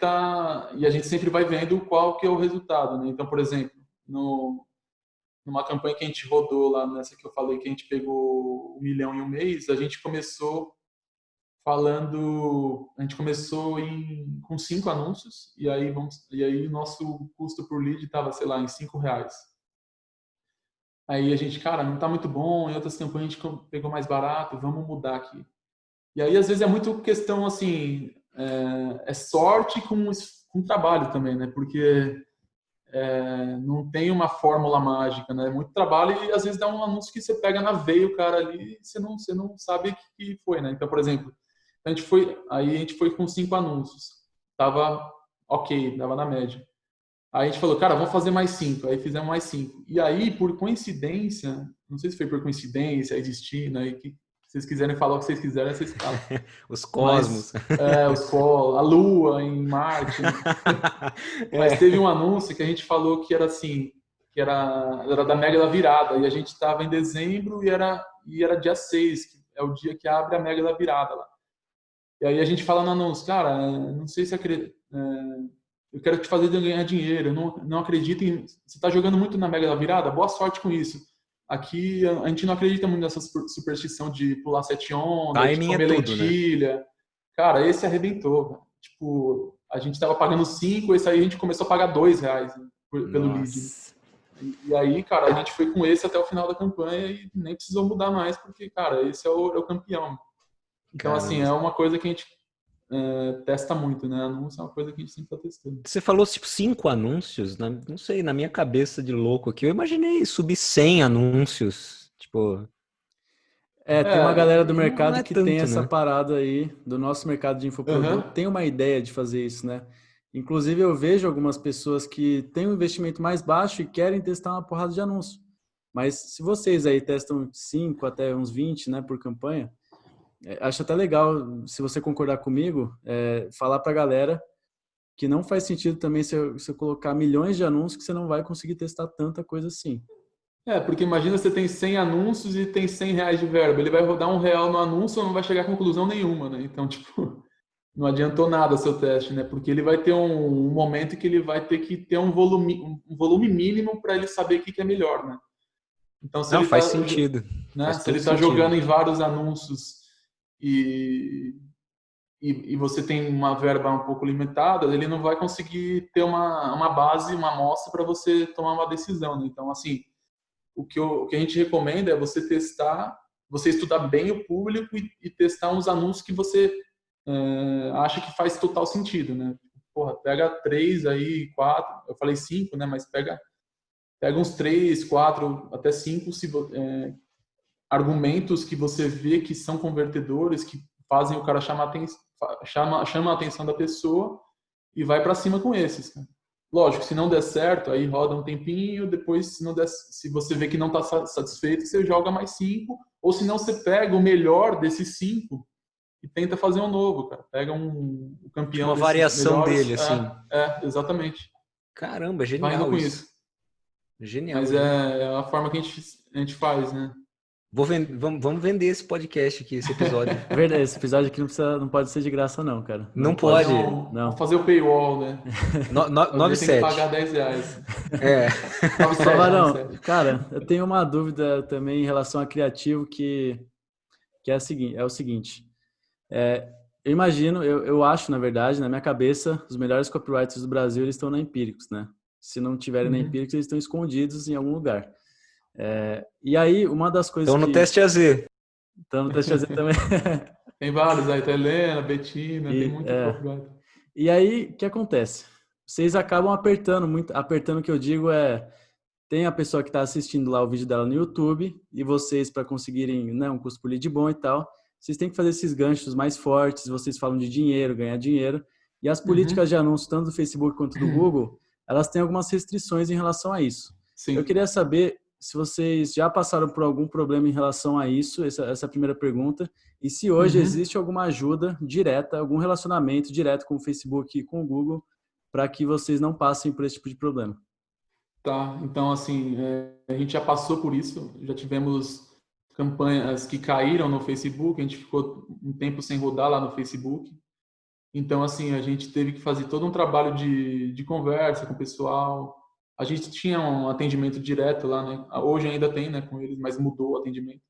vai vendo qual que é o resultado, né? Então, por exemplo, numa campanha que a gente rodou lá nessa que eu falei que a gente pegou 1 milhão em um mês, a gente começou com 5 anúncios e aí o nosso custo por lead estava, sei lá, em R$ 5. Aí a gente, cara, não tá muito bom, em outras campanhas a gente pegou mais barato, vamos mudar aqui. E aí, às vezes, é muito questão, assim, sorte com trabalho também, né? Porque não tem uma fórmula mágica, né? É muito trabalho e, às vezes, dá um anúncio que você pega na veia o cara ali e você não sabe o que foi, né? Então, por exemplo, a gente foi com 5 anúncios. Tava ok, tava na média. Aí a gente falou, cara, vamos fazer mais 5. Aí fizemos mais 5. E aí, por coincidência, não sei se foi por coincidência, existir, né? Que se vocês quiserem falar o que vocês quiserem, vocês falam. Os cosmos. Mas, a Lua em Marte. Né? Mas teve um anúncio que a gente falou que era assim, que era da Mega da Virada. E a gente estava em dezembro e era dia 6, que é o dia que abre a Mega da Virada lá. E aí a gente fala no anúncio, cara, não sei se eu quero te fazer ganhar dinheiro, eu não acredito em... Você está jogando muito na Mega da Virada? Boa sorte com isso. Aqui a gente não acredita muito nessa superstição de pular 7 ondas, de Timing é comer tudo, né? lentilha. Cara, esse arrebentou. Cara. Tipo, a gente estava pagando 5, esse aí a gente começou a pagar R$ 2 pelo lead. Nossa. E aí, cara, a gente foi com esse até o final da campanha e nem precisou mudar mais, porque, cara, esse é o campeão. Então, Caramba. assim, é uma coisa que a gente testa muito, né? Anúncio é uma coisa que a gente sempre está testando. Você falou, tipo, 5 anúncios? Não sei, na minha cabeça de louco aqui, eu imaginei subir 100 anúncios. Tipo... Tem uma galera do não mercado é que tanto, tem essa né? parada aí, do nosso mercado de infoproduto, Uhum. tem uma ideia de fazer isso, né? Inclusive, eu vejo algumas pessoas que têm um investimento mais baixo e querem testar uma porrada de anúncio. Mas se vocês aí testam 5 até uns 20, né, por campanha, acho até legal, se você concordar comigo, falar pra galera que não faz sentido também você colocar milhões de anúncios que você não vai conseguir testar tanta coisa assim. Porque imagina você tem 100 anúncios e tem R$ 100 de verba. Ele vai rodar R$ 1 no anúncio e não vai chegar a conclusão nenhuma, né? Então, tipo, não adiantou nada o seu teste, né? Porque ele vai ter um momento que ele vai ter que ter um volume mínimo para ele saber o que é melhor, né? Então, se Não, ele faz tá, sentido. né? Faz Se todo ele tá sentido. jogando em vários anúncios e você tem uma verba um pouco limitada, ele não vai conseguir ter uma base, uma amostra para você tomar uma decisão, né? Então, assim, o que a gente recomenda é você testar, você estudar bem o público e testar uns anúncios que você acha que faz total sentido, né? Porra, pega 3 aí, 4, eu falei 5, né? Mas pega uns 3, 4, até 5 argumentos que você vê que são convertedores, que fazem o cara chama a atenção da pessoa e vai para cima com esses, cara. Lógico, se não der certo, aí roda um tempinho, depois se você vê que não está satisfeito, você joga mais 5, ou se não, você pega o melhor desses 5 e tenta fazer um novo, cara. Pega o campeão Uma desses variação melhores. dele, assim. Exatamente. Caramba, Vai indo genial com isso. isso. Genial. Mas é a forma que a gente faz, né? Vamos vender esse podcast aqui, esse episódio. Verdade, esse episódio aqui não pode ser de graça, não, cara. Não pode. Não. Vamos fazer o paywall, né? Alguém tem que 97. pagar R$10. É. 97, Varão, 97. cara, eu tenho uma dúvida também em relação a criativo que é o seguinte. Eu imagino, eu acho, na verdade, na minha cabeça, os melhores copywriters do Brasil, eles estão na Empíricos, né? Se não tiverem na Empíricos, eles estão escondidos em algum lugar. E aí, uma das coisas Estão no teste AZ. Estão no teste AZ também. Tem vários aí, tá Helena, Betina, tem muito copywriter. E aí, o que acontece? Vocês acabam apertando o que eu digo tem a pessoa que está assistindo lá o vídeo dela no YouTube e vocês, para conseguirem, né, um custo por lead bom e tal, vocês têm que fazer esses ganchos mais fortes, vocês falam de dinheiro, ganhar dinheiro, e as políticas de anúncio, tanto do Facebook quanto do Google, elas têm algumas restrições em relação a isso. Sim. Eu queria saber se vocês já passaram por algum problema em relação a isso, essa é a primeira pergunta, e se hoje existe alguma ajuda direta, algum relacionamento direto com o Facebook e com o Google, para que vocês não passem por esse tipo de problema. Tá, então assim, a gente já passou por isso, já tivemos campanhas que caíram no Facebook, a gente ficou um tempo sem rodar lá no Facebook, então assim, a gente teve que fazer todo um trabalho de conversa com o pessoal, a gente tinha um atendimento direto lá, né, hoje ainda tem, né, com eles, mas mudou o atendimento,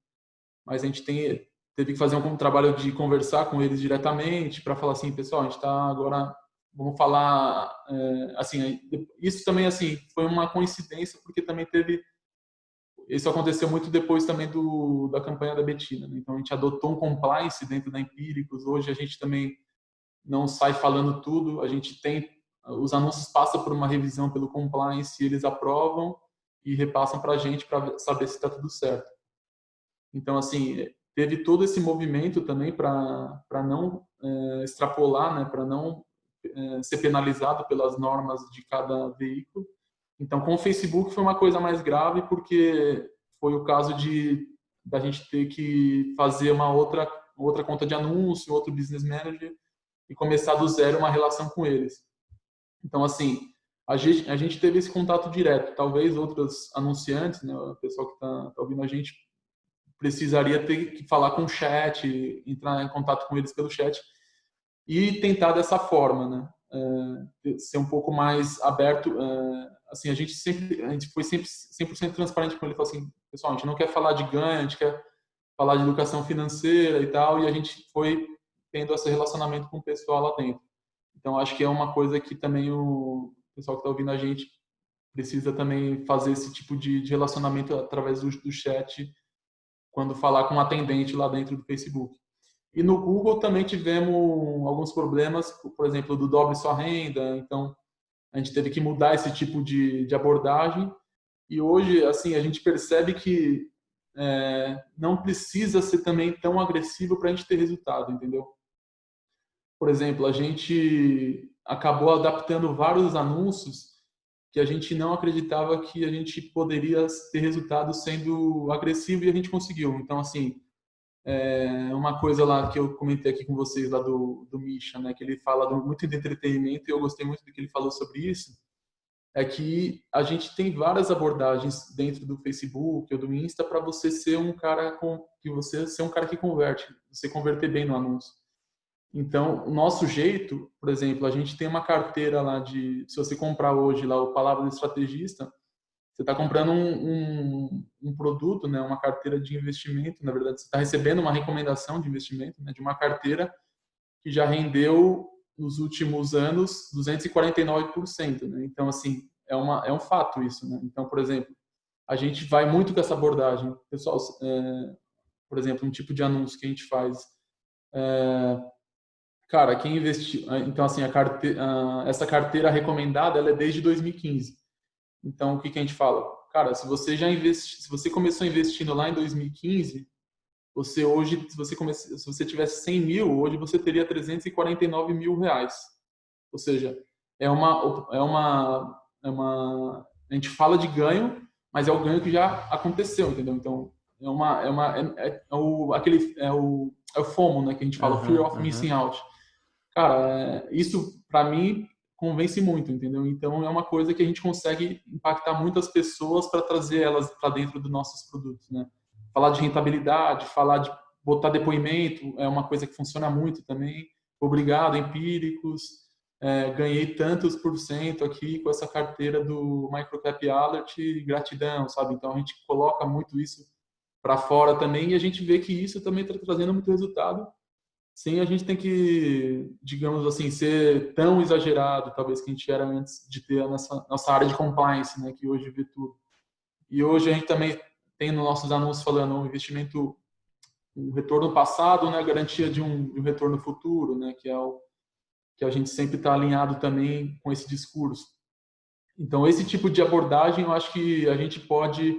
mas a gente teve que fazer um trabalho de conversar com eles diretamente, para falar assim, pessoal, a gente está agora... Vamos falar, assim, isso também, assim, foi uma coincidência, porque também isso aconteceu muito depois também da campanha da Betina, né? Então a gente adotou um compliance dentro da Empíricos, hoje a gente também não sai falando tudo, a gente os anúncios passam por uma revisão pelo compliance, eles aprovam e repassam para a gente para saber se está tudo certo. Então, assim, teve todo esse movimento também para não extrapolar, né, para não ser penalizado pelas normas de cada veículo. Então, com o Facebook foi uma coisa mais grave, porque foi o caso da gente ter que fazer uma outra conta de anúncio, outro business manager, e começar do zero uma relação com eles. Então, assim, a gente teve esse contato direto. Talvez outros anunciantes, né, o pessoal que está ouvindo a gente, precisaria ter que falar com o chat, entrar em contato com eles pelo chat, e tentar dessa forma, né? Ser um pouco mais aberto. Assim, a gente foi sempre 100% transparente com ele. Falou assim, pessoal, a gente não quer falar de ganho, a gente quer falar de educação financeira e tal, e a gente foi tendo esse relacionamento com o pessoal lá dentro. Então, acho que é uma coisa que também o pessoal que está ouvindo a gente precisa também fazer esse tipo de relacionamento através do chat quando falar com um atendente lá dentro do Facebook. E no Google também tivemos alguns problemas, por exemplo, do dobre sua renda, então a gente teve que mudar esse tipo de abordagem. E hoje, assim, a gente percebe que não precisa ser também tão agressivo para a gente ter resultado, entendeu? Por exemplo, a gente acabou adaptando vários anúncios que a gente não acreditava que a gente poderia ter resultado sendo agressivo, e a gente conseguiu. Então, assim, uma coisa lá que eu comentei aqui com vocês lá do Misha, né, que ele fala muito de entretenimento, e eu gostei muito do que ele falou sobre isso, é que a gente tem várias abordagens dentro do Facebook ou do Insta para você ser um cara que converte, você converter bem no anúncio. Então, o nosso jeito, por exemplo, a gente tem uma carteira lá se você comprar hoje lá o Palavra do Estrategista, Você está comprando um produto, né, uma carteira de investimento, na verdade, você está recebendo uma recomendação de investimento, né, de uma carteira que já rendeu, nos últimos anos, 249%. Né? Então, assim, é um fato isso. Né? Então, por exemplo, a gente vai muito com essa abordagem. Pessoal, por exemplo, um tipo de anúncio que a gente faz. Cara, quem investiu... Então, assim, essa carteira recomendada, ela é desde 2015. Então, o que a gente fala? Cara, se você começou investindo lá em 2015, você hoje, se você tivesse 100 mil, hoje você teria 349 mil reais. Ou seja, a gente fala de ganho, mas é o ganho que já aconteceu, entendeu? Então, é o FOMO, né, que a gente fala, o Fear of Missing Out. Cara, isso para mim convence muito, entendeu? Então é uma coisa que a gente consegue impactar muitas pessoas para trazer elas para dentro dos nossos produtos, né? Falar de rentabilidade, falar de botar depoimento é uma coisa que funciona muito também. Obrigado, empíricos. Ganhei tantos por cento aqui com essa carteira do Microcap Alert, gratidão, sabe? Então a gente coloca muito isso para fora também e a gente vê que isso também está trazendo muito resultado. Sim, a gente tem que, digamos assim, ser tão exagerado, talvez, que a gente era antes de ter a nossa área de compliance, né, que hoje vê tudo. E hoje a gente também tem nos nossos anúncios falando um investimento, um retorno passado, né, a garantia de um retorno futuro, né, que é o que a gente sempre está alinhado também com esse discurso. Então, esse tipo de abordagem, eu acho que a gente pode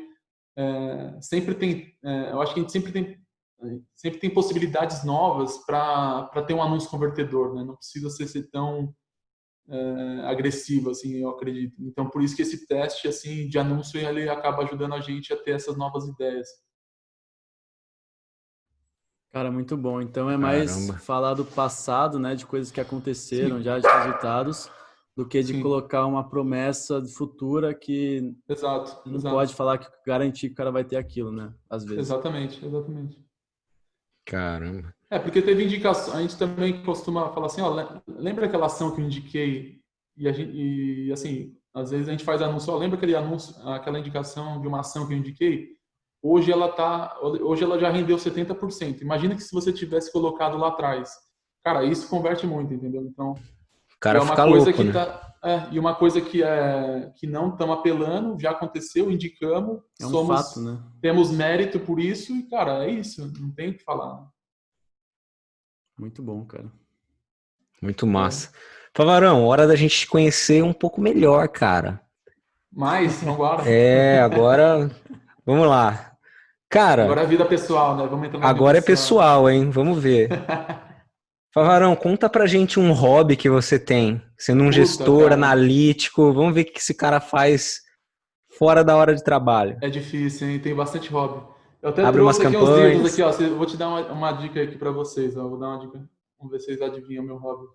sempre tem, eu acho que a gente sempre tem possibilidades novas para ter um anúncio convertedor, né? Não precisa ser tão agressivo, assim, eu acredito. Então, por isso que esse teste assim de anúncio ele acaba ajudando a gente a ter essas novas ideias. Cara, muito bom. Então é mais Caramba. falar do passado, né, de coisas que aconteceram, Sim. já de resultados, do que de Sim. colocar uma promessa futura que Exato. não pode falar que garantir que o cara vai ter aquilo, né? Às vezes. Exatamente. Caramba. Porque teve indicação, a gente também costuma falar assim, ó, lembra aquela ação que eu indiquei e assim, às vezes a gente faz anúncio, ó, lembra aquele anúncio, aquela indicação de uma ação que eu indiquei? Hoje ela já rendeu 70%. Imagina que se você tivesse colocado lá atrás. Cara, isso converte muito, entendeu? Então, O cara é uma fica coisa louco, que né? e uma coisa que não estamos apelando, já aconteceu, indicamos, É um fato, né? temos mérito por isso e, cara, é isso, não tem o que falar. Muito bom, cara. Muito massa. Favarão, hora da gente te conhecer um pouco melhor, cara. Mas, vamos embora. Agora, vamos lá. Cara, Agora é vida pessoal, né? Vamos entrar na vida agora é pessoal, hein? Vamos ver. Favarão, conta pra gente um hobby que você tem, sendo um gestor, cara, analítico. Vamos ver o que esse cara faz fora da hora de trabalho. é difícil, hein? Tem bastante hobby. Eu até Abre umas trouxe aqui uns livros campanhas. aqui, ó. Eu vou te dar uma dica aqui para vocês, ó. Vou dar uma dica. Vamos ver se vocês adivinham o meu hobby.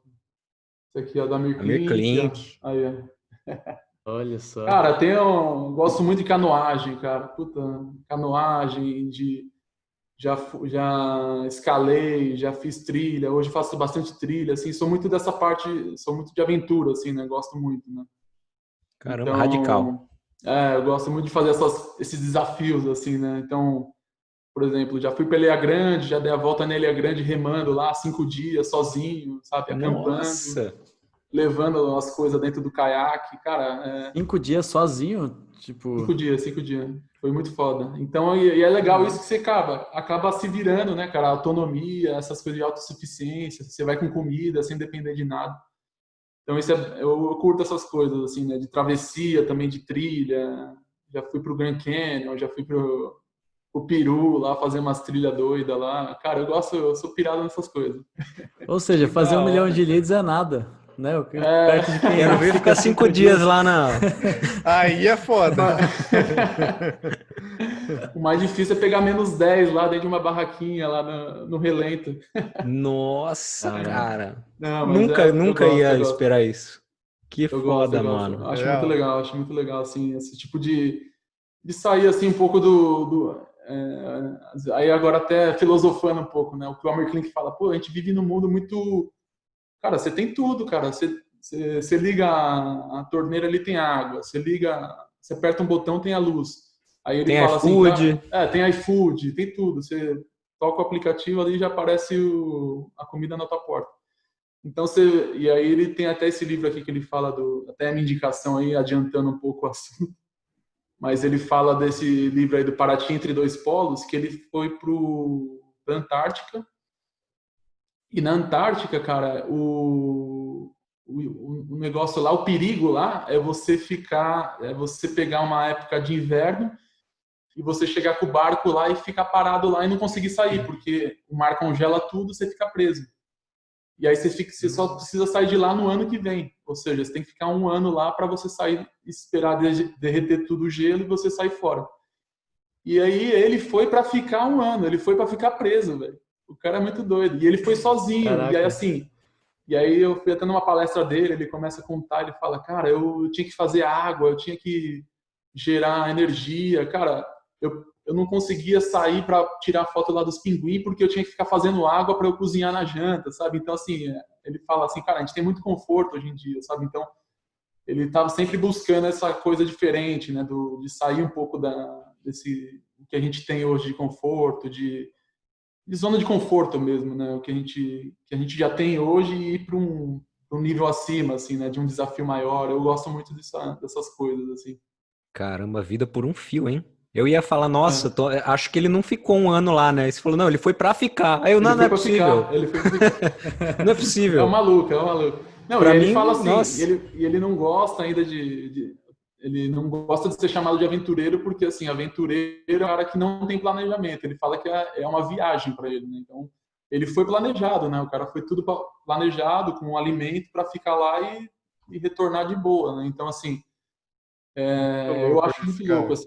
Esse aqui é o da Amir Mirklink, ó. Klink. Aí, ó. Olha só. Cara, gosto muito de canoagem, cara. Puta, canoagem, já escalei, já fiz trilha. Hoje faço bastante trilha, assim. Sou muito dessa parte, sou muito de aventura, assim, né? Gosto muito, né? Caramba, radical. Então, eu gosto muito de fazer esses desafios, assim, né? Então, por exemplo, já fui para Ilha Grande, já dei a volta na Ilha Grande remando lá 5 dias, sozinho, sabe? Acampando, Nossa! levando as coisas dentro do caiaque. Cara, 5 dias sozinho? Tipo... 5 dias. Foi muito foda. Então, e é legal isso que você acaba se virando, né, cara? Autonomia, essas coisas de autossuficiência, você vai com comida, sem depender de nada. Então, eu curto essas coisas, assim, né? De travessia, também de trilha. Já fui pro Grand Canyon, já fui pro Peru lá, fazer umas trilhas doidas lá. Cara, eu sou pirado nessas coisas. Ou seja, fazer 1 milhão de leads é nada, né? Perto de quem Eu não veio ficar 5 dias lá, não. Aí é foda. O mais difícil é pegar menos 10 lá dentro de uma barraquinha lá no relento. Nossa, cara. Não, mas Nunca eu ia gosto. esperar isso. Que Eu foda, gosto. mano. Acho muito legal, assim, esse tipo de sair, assim, um pouco aí agora até filosofando um pouco, né? O que o Amir Klink fala, pô, a gente vive num mundo muito... Cara, você tem tudo, cara. Você liga a torneira ali, tem água. Você liga, você aperta um botão, tem a luz. Aí ele Tem fala assim, iFood. tem iFood, tem tudo. Você toca o aplicativo ali e já aparece a comida na tua porta. Então e aí ele tem até esse livro aqui que ele fala até a minha indicação aí, adiantando um pouco o assunto, mas ele fala desse livro aí do Paraty entre dois polos, que ele foi pra Antártica, e na Antártica, cara, o negócio lá, o perigo lá é você pegar uma época de inverno e você chegar com o barco lá e ficar parado lá e não conseguir sair, porque o mar congela tudo, você fica preso. E aí você só precisa sair de lá no ano que vem. Ou seja, você tem que ficar um ano lá para você sair, esperar derreter tudo o gelo e você sair fora. E aí ele foi para ficar um ano, ele foi para ficar preso, velho. O cara é muito doido. E ele foi sozinho. Caraca. E aí assim, eu fui até numa palestra dele, ele começa a contar, ele fala, cara, eu tinha que fazer água, eu tinha que gerar energia, cara, eu não conseguia sair para tirar foto lá dos pinguins porque eu tinha que ficar fazendo água para eu cozinhar na janta, sabe? Então, assim, ele fala assim, cara, a gente tem muito conforto hoje em dia, sabe? Então, ele estava sempre buscando essa coisa diferente, né? De sair um pouco desse que a gente tem hoje de conforto, de zona de conforto mesmo, né? O que a gente já tem hoje e ir para um nível acima, assim, né? De um desafio maior. Eu gosto muito dessas coisas, assim. Caramba, vida por um fio, hein? Eu ia falar, nossa, acho que ele não ficou um ano lá, né? Você falou, não, ele foi pra ficar. Aí eu, não é possível. Ele foi pra ficar. Não é É possível. um maluco, é um maluco. Não, Pra e ele mim, fala assim, nossa. ele não gosta ainda ele não gosta de ser chamado de aventureiro porque, assim, aventureiro é um cara que não tem planejamento. Ele fala que é uma viagem para ele, né? Então, ele foi planejado, né? O cara foi tudo planejado com um alimento para ficar lá e retornar de boa, né? Então, assim, eu acho muito louco, assim,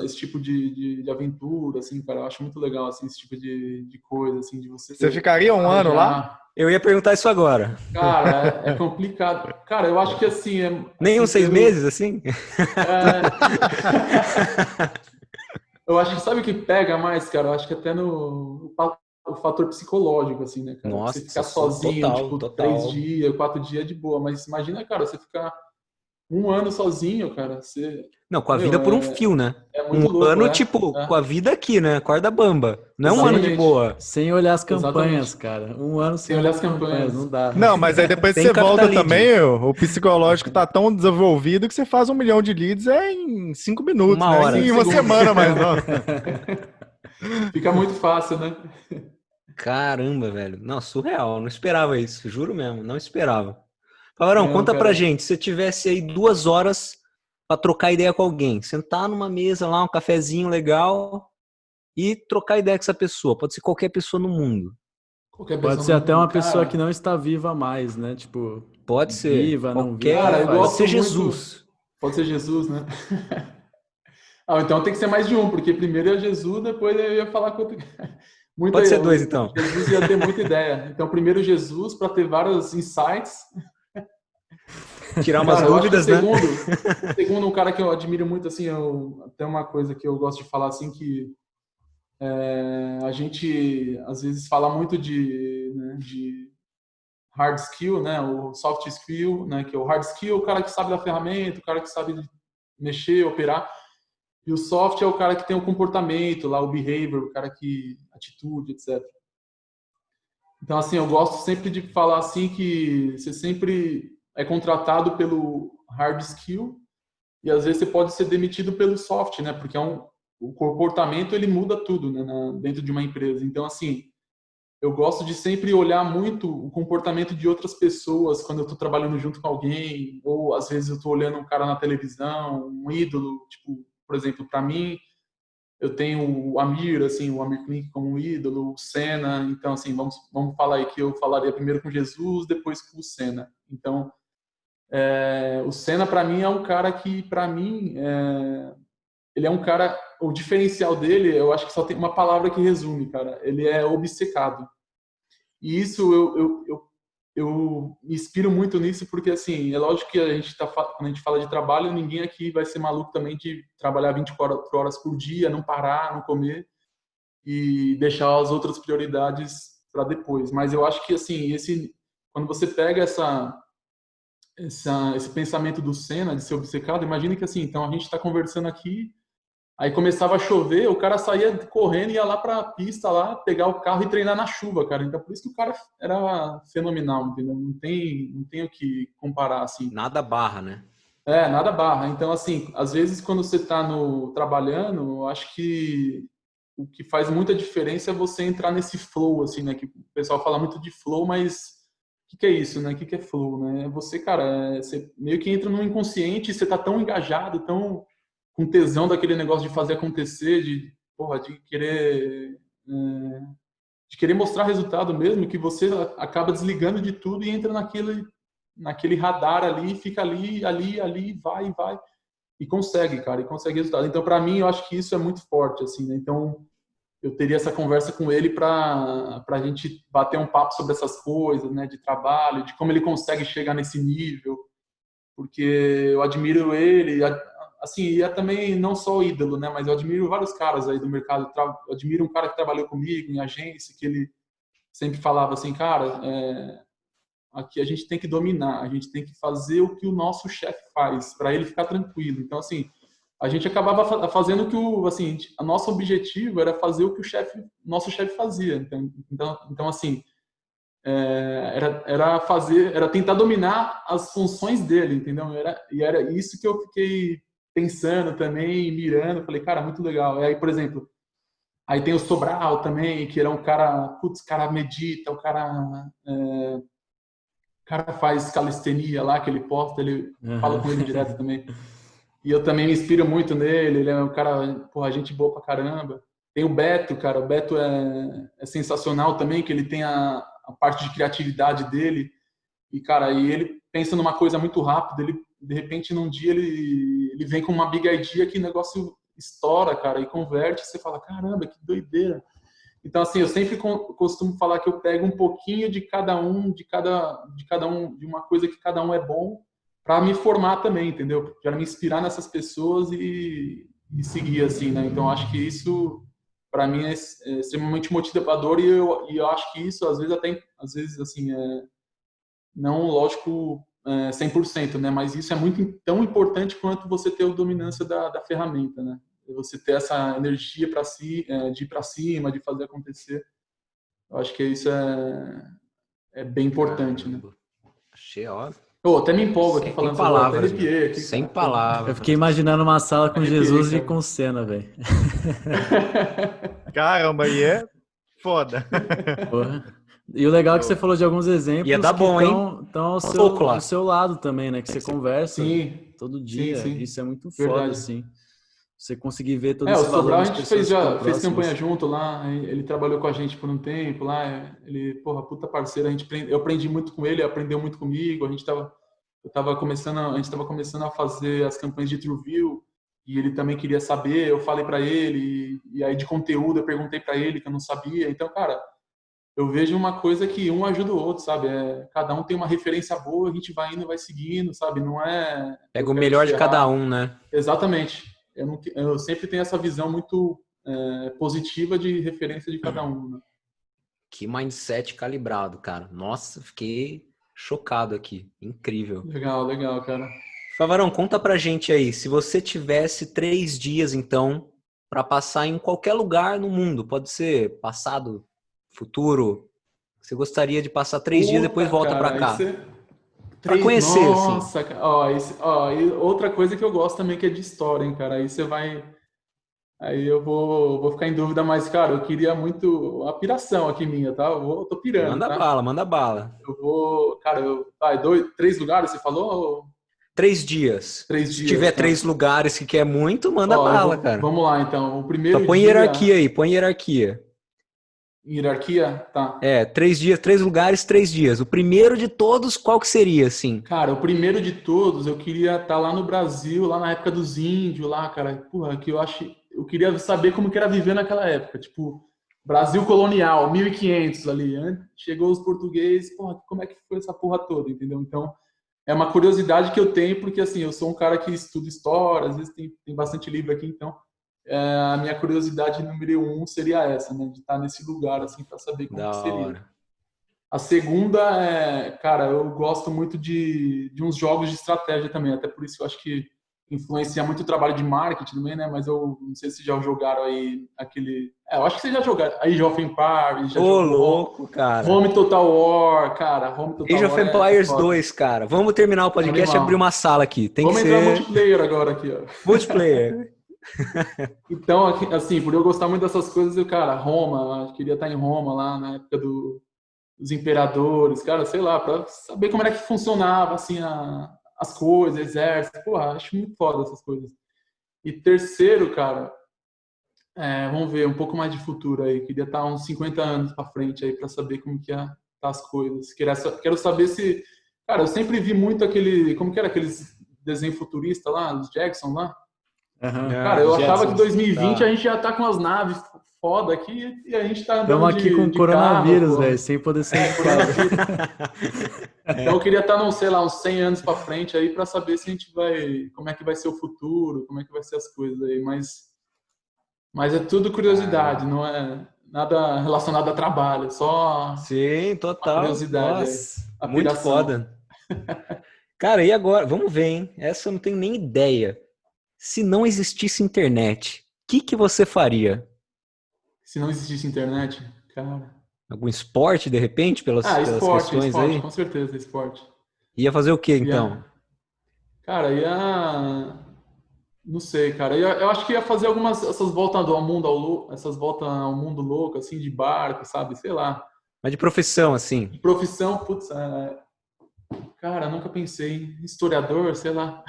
esse tipo de aventura, assim, cara. Eu acho muito legal, assim, esse tipo de coisa, assim, de Você ficaria um ano lá? Eu ia perguntar isso agora. Cara, é complicado. Cara, eu acho que assim. Nem assim, uns 6 meses, assim? Eu acho que sabe o que pega mais, cara? Eu acho que até o fator psicológico, assim, né, cara? Você Nossa, ficar sim, sozinho, total, tipo, total. 3 dias, 4 dias de boa. Mas imagina, cara, você ficar um ano sozinho, cara. Não, com a vida por um fio, né? É Um muito louco, ano, tipo, com a vida aqui, né? Corda bamba. Não é um ano de Exatamente. boa. Sem olhar as campanhas, Exatamente. cara. Um ano Sem sem olhar olhar as as campanhas, campanhas. não dá. Não, mas aí depois Sem você volta Capital Lead. também, o psicológico tá tão desenvolvido que você faz 1 milhão de leads em 5 minutos, Uma né? hora. Em uma 5 segundos. semana mais não. Fica muito fácil, né? Caramba, velho. Não, surreal. Não esperava isso. Juro mesmo, não esperava. Falarão, Não, conta pra cara. gente. Se você tivesse aí 2 horas pra trocar ideia com alguém, sentar numa mesa lá, um cafezinho legal e trocar ideia com essa pessoa. Pode ser qualquer pessoa no mundo. Qualquer Pode pessoa ser no até mundo. uma pessoa que Cara, não está viva mais, né? Tipo, Pode ser viva, não viva, cara, tanto qualquer. eu Pode faz. gosto ser muito. Jesus. Pode ser Jesus, né? Então tem que ser mais de um, porque primeiro é Jesus, depois eu ia falar com outro. Pode ser dois, então. Jesus ia ter muita ideia. Então, primeiro Jesus, para ter vários insights. Tirar umas Cara, eu acho que dúvidas, né? o segundo, um cara que eu admiro muito, assim, tem uma coisa que eu gosto de falar, assim, que a gente, às vezes, fala muito de hard skill, né? O soft skill, né? Que é o hard skill, o cara que sabe da ferramenta, o cara que sabe mexer, operar. E o soft é o cara que tem o comportamento, lá, o behavior, o cara que... atitude, etc. Então, assim, eu gosto sempre de falar, assim, que você sempre é contratado pelo hard skill e, às vezes, você pode ser demitido pelo soft, né? Porque o comportamento, ele muda tudo, né? Dentro de uma empresa. Então, assim, eu gosto de sempre olhar muito o comportamento de outras pessoas quando eu estou trabalhando junto com alguém, ou às vezes eu estou olhando um cara na televisão, um ídolo, tipo, por exemplo, para mim, eu tenho o Amir, assim, o Amir Klink como um ídolo, o Senna, então, assim, vamos falar aí que eu falaria primeiro com Jesus, depois com o Senna. Então, o Senna, para mim, é um cara que, para mim, ele é um cara, o diferencial dele, eu acho que só tem uma palavra que resume, cara, ele é obcecado. E isso eu me inspiro muito nisso porque, assim, é lógico que quando a gente fala de trabalho, ninguém aqui vai ser maluco também de trabalhar 24 horas por dia, não parar, não comer e deixar as outras prioridades para depois. Mas eu acho que, assim, quando você pega esse pensamento do Senna de ser obcecado, imagina que assim, então a gente está conversando aqui, aí começava a chover, o cara saía correndo e ia lá para a pista lá, pegar o carro e treinar na chuva, cara. Então por isso que o cara era fenomenal, entendeu? Não tem o que comparar assim. Nada barra, né? Nada barra. Então assim, às vezes quando você está no trabalhando, eu acho que o que faz muita diferença é você entrar nesse flow assim, né, que o pessoal fala muito de flow, mas que é isso, né? Que é flow, né? Você, cara, você meio que entra no inconsciente e você tá tão engajado, tão com tesão daquele negócio de fazer acontecer, de, porra, de querer mostrar resultado mesmo, que você acaba desligando de tudo e entra naquele radar ali, fica ali, vai e consegue, cara, e consegue resultado. Então, para mim, eu acho que isso é muito forte, assim, né? Então, eu teria essa conversa com ele para a gente bater um papo sobre essas coisas, né, de trabalho, de como ele consegue chegar nesse nível, porque eu admiro ele, assim, e é também não só o ídolo, né, mas eu admiro vários caras aí do mercado. Eu admiro um cara que trabalhou comigo em agência, que ele sempre falava assim, cara, aqui a gente tem que dominar, a gente tem que fazer o que o nosso chefe faz, para ele ficar tranquilo. Então, assim, a gente acabava fazendo o que assim, a nosso objetivo era fazer o que nosso chefe fazia. Então assim, era tentar dominar as funções dele, entendeu? Era isso que eu fiquei pensando também, mirando. Falei, cara, muito legal. E aí, por exemplo, aí tem o Sobral também, que era um cara, putz, cara medita, o cara faz calistenia lá, que ele posta, ele fala Aham. com ele direto também. E eu também me inspiro muito nele, ele é um cara, porra, gente boa pra caramba. Tem o Beto, cara, o Beto é sensacional também, que ele tem a parte de criatividade dele. E, cara, e ele pensa numa coisa muito rápida, ele, de repente, num dia ele vem com uma big idea que o negócio estoura, cara, e converte, e você fala, caramba, que doideira. Então, assim, eu sempre costumo falar que eu pego um pouquinho de cada um, de uma coisa que cada um é bom, para me formar também, entendeu? Para me inspirar nessas pessoas e seguir, assim, né? Então, acho que isso, para mim, é extremamente motivador e eu acho que isso, às vezes, assim, não, lógico, 100%, né? Mas isso é muito tão importante quanto você ter a dominância da ferramenta, né? Você ter essa energia para si, de ir para cima, de fazer acontecer. Eu acho que isso é bem importante, né? Caramba. Achei óbvio. Até me empolgo aqui Sem falando sobre até palavras, meu. arrepiei aqui, Sem cara. Pô, Eu fiquei palavras. imaginando uma sala com arrepiei, Jesus e cara. com Senna, velho. Caramba, e é foda. Porra. E o legal é que você falou de alguns Ia exemplos dar que bom, hein? estão ao Pouco do lá. seu lado também, né? Que você conversa Sim, todo sim, dia. sim. Isso é muito foda, Verdade. assim. Você conseguir ver todo O esse valor Sobral a nas gente pessoas que estão já fez campanha próximas. junto lá, ele trabalhou com a gente por um tempo lá, ele, porra, puta parceiro, eu aprendi muito com ele aprendeu muito comigo, a gente tava começando a fazer as campanhas de TrueView e ele também queria saber, eu falei para ele, e aí de conteúdo eu perguntei para ele que eu não sabia, então, cara, eu vejo uma coisa que um ajuda o outro, sabe? Cada um tem uma referência boa, a gente vai indo, vai seguindo, sabe? Não é eu Pega o quero te melhor de cada ferrar. um, né? Exatamente. Eu sempre tenho essa visão muito positiva de referência de cada um. Né? Que mindset calibrado, cara. Nossa, fiquei chocado aqui. Incrível. Legal, legal, cara. Favarão, conta pra gente aí. Se você tivesse 3 dias, então, para passar em qualquer lugar no mundo, pode ser passado, futuro, você gostaria de passar 3 dias e depois Puta, volta pra cara, aí cá? você. Pra Três. conhecer, assim. Nossa, ó, e outra coisa que eu gosto também que é de história, hein, cara. Aí você vai. Aí eu vou ficar em dúvida, mas, cara, eu queria muito. A piração aqui minha, tá? Eu tô pirando, Manda tá? bala, manda bala. Eu vou. Cara, vai, três lugares, você falou? 3 dias. 3 Se dias, tiver tá? 3 lugares que quer muito, manda Ó, bala, cara. vamos lá, então. O Só primeiro põe dia. hierarquia aí, põe hierarquia. Hierarquia? Tá. 3 dias, 3 lugares, 3 dias. O primeiro de todos, qual que seria, assim? Cara, o primeiro de todos, eu queria estar lá no Brasil, lá na época dos índios, lá, cara. Porra, que eu queria saber como que era viver naquela época. Tipo, Brasil colonial, 1500 ali. Chegou os portugueses, porra, como é que foi essa porra toda, entendeu? Então, é uma curiosidade que eu tenho, porque assim, eu sou um cara que estuda história, às vezes tem bastante livro aqui, então a minha curiosidade número um seria essa, né? De estar nesse lugar, assim, para saber como Da que seria. hora. A segunda é, cara, eu gosto muito de uns jogos de estratégia também, até por isso eu acho que influencia muito o trabalho de marketing também, né? Mas eu não sei se já jogaram aí aquele. Eu acho que vocês já jogaram. Aí Age of Empires, já Ô, jogou louco, cara. Home Total War, cara. Home Age Total of War é Empires foda. 2, cara. Vamos terminar o podcast e abrir Animal. uma sala aqui. Tem que Vamos entrar ser multiplayer agora aqui, ó. multiplayer. Então, assim, por eu gostar muito dessas coisas, eu, cara, Roma, eu queria estar em Roma lá na época dos imperadores, cara, sei lá, pra saber como era que funcionava, assim, as coisas, exército. Porra, acho muito foda essas coisas. E terceiro, cara, vamos ver, um pouco mais de futuro aí. Queria estar uns 50 anos para frente aí para saber como que tá as coisas. Quero saber se... Cara, eu sempre vi muito aquele... Como que era aqueles desenho futurista lá, os Jackson lá? Aham. Cara, Ah, eu achava que Jetsons. 2020 a tá. gente já tá com as naves foda aqui e a gente tá andando Estamos aqui com de carro, coronavírus, pô. velho, sem poder sair de casa. Coronavírus. Então eu queria estar, não sei lá, uns 100 anos para frente aí para saber se a gente vai... Como é que vai ser o futuro, como é que vai ser as coisas aí, mas é tudo curiosidade, Caramba. não é nada relacionado a trabalho, só Sim, uma total. curiosidade aí, Nossa, a muito piração. foda. Cara, e agora? Vamos ver, hein? Essa eu não tenho nem ideia. Se não existisse internet, o que você faria? Se não existisse internet, cara. Algum esporte, de repente, pelas questões Esporte, aí? com certeza, esporte. Ia fazer o quê, então? Ia, cara, não sei, cara. Eu acho que ia fazer algumas essas voltas ao mundo essas voltas ao mundo louco, assim, de barco, sabe? Sei lá. Mas de profissão, assim. De profissão, putz, cara, nunca pensei em historiador, sei lá.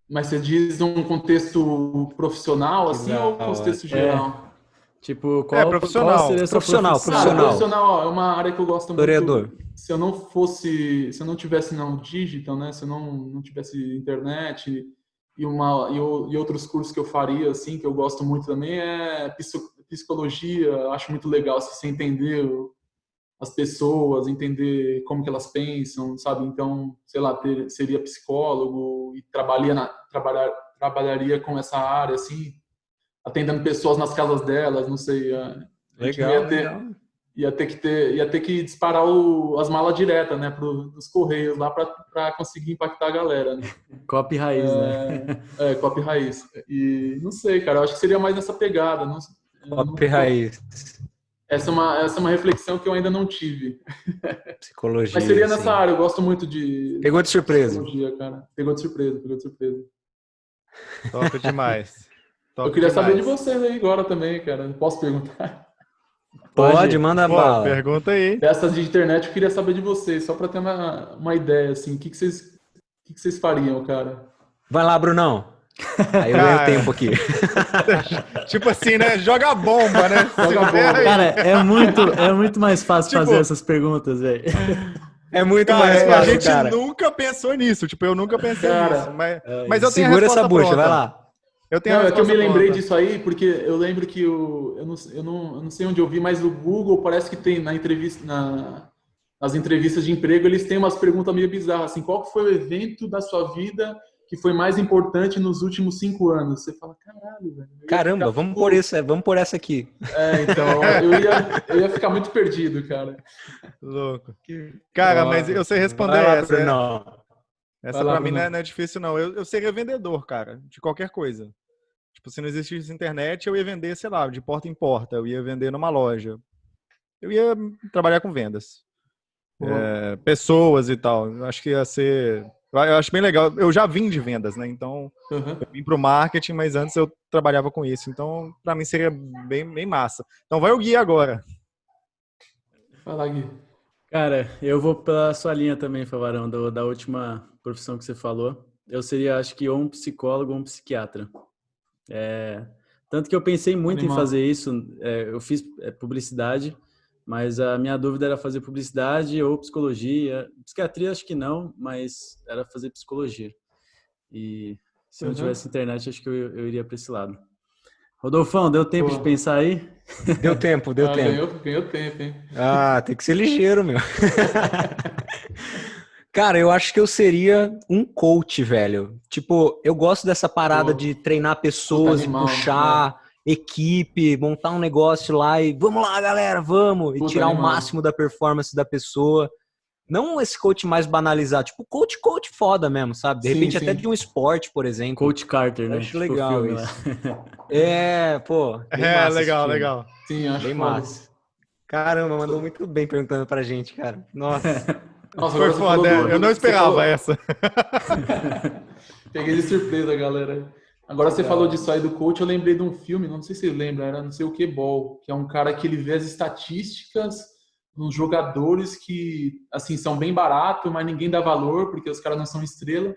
Mas você diz num contexto profissional, Que assim, da ou hora. contexto É, geral? tipo, É, qual profissional. seria a sua Profissional, profissão? Cara, profissional. profissional, ó, é uma área que eu gosto muito. Historiador. Se eu não tivesse não digital, né? Se eu não tivesse internet e outros cursos que eu faria, assim, que eu gosto muito também é psicologia. Eu acho muito legal se você entender as pessoas, entender como que elas pensam, sabe? Então, sei lá, seria psicólogo e trabalharia com essa área, assim, atendendo pessoas nas casas delas, não sei. A gente não Legal, legal. ia ter que disparar as malas diretas, né, nos correios lá para conseguir impactar a galera, né? Copy raiz, né? Copy raiz. E não sei, cara, eu acho que seria mais nessa pegada. Não, eu Pop não tô- raiz. essa é uma reflexão que eu ainda não tive. Mas Psicologia, seria nessa assim. área, eu gosto muito de Pegou de surpresa. psicologia, cara. Pegou de surpresa, pegou de surpresa. Top demais. Eu Top queria saber de demais. vocês aí agora também, cara. Posso perguntar? Pode, manda Pô, bala. pergunta aí. Dessas de internet, eu queria saber de vocês, só para ter uma ideia, assim, o que vocês fariam, cara? Vai lá, Brunão. Aí eu ganho Cara, tempo aqui. tipo assim, né? Joga a bomba, né? Joga Se ferra bomba. aí. Cara, é muito mais fácil Tipo, fazer essas perguntas, velho. É muito Cara, mais a fácil, gente cara. nunca pensou nisso. Tipo, eu nunca pensei Cara, nisso. Mas eu tenho a Segura resposta essa bucha, pronta. vai lá. Eu tenho a não, é que eu me resposta lembrei pronta. disso aí, porque eu lembro que eu não sei onde eu vi, mas o Google parece que tem nas entrevistas de emprego, eles têm umas perguntas meio bizarras, assim, qual que foi o evento da sua vida que foi mais importante nos últimos 5 anos? Você fala, caralho, velho. Caramba, vamos por essa aqui. Então, eu ia ficar muito perdido, cara. Louco. Cara, mas eu sei responder Vai lá, essa. Brunão. Essa Vai lá, pra mim Bruno. não é difícil, não. Eu seria vendedor, cara, de qualquer coisa. Tipo, se não existisse internet, eu ia vender, sei lá, de porta em porta. Eu ia vender numa loja. Eu ia trabalhar com vendas. Pô, Pessoas e tal. Eu acho que ia ser... Eu acho bem legal. Eu já vim de vendas, né? Então, uhum. eu vim pro marketing, mas antes eu trabalhava com isso. Então, pra mim seria bem massa. Então, vai o Gui agora. Vai lá, Gui. Cara, eu vou pela sua linha também, Favarão, da última profissão que você falou. Eu seria, acho que, ou um psicólogo ou um psiquiatra. Tanto que eu pensei muito em Animal. fazer isso. Eu fiz publicidade, mas a minha dúvida era fazer publicidade ou psicologia. Psiquiatria, acho que não, mas era fazer psicologia. E se não tivesse internet, acho que eu iria para esse lado. Rodolfão, deu tempo de Pô. pensar aí? Deu tempo, deu tempo. Ganhou tempo, hein? Ah, tem que ser ligeiro, meu. Cara, eu acho que eu seria um coach, velho. Tipo, eu gosto dessa parada Pô. de treinar Puta pessoas, de animal, puxar equipe, montar um negócio lá e vamos lá, galera, vamos! E Puta, tirar o animal. máximo da performance da pessoa. Não esse coach mais banalizado, tipo coach foda mesmo, sabe? De Sim, repente sim. até de um esporte, por exemplo. Coach Carter, né? Acho Tipo legal filme lá. isso. É, pô, bem massa esse legal, filme. legal. Sim, acho Bem foda. massa. Caramba, mandou muito bem perguntando pra gente, cara. Nossa. Nossa, Foi agora você falou foda, eu não você esperava falou- essa. Peguei de surpresa, galera. Agora você falou disso aí do coach, eu lembrei de um filme, não sei se você lembra, era não sei o que ball, que é um cara que ele vê as estatísticas dos jogadores que, assim, são bem baratos, mas ninguém dá valor, porque os caras não são estrela.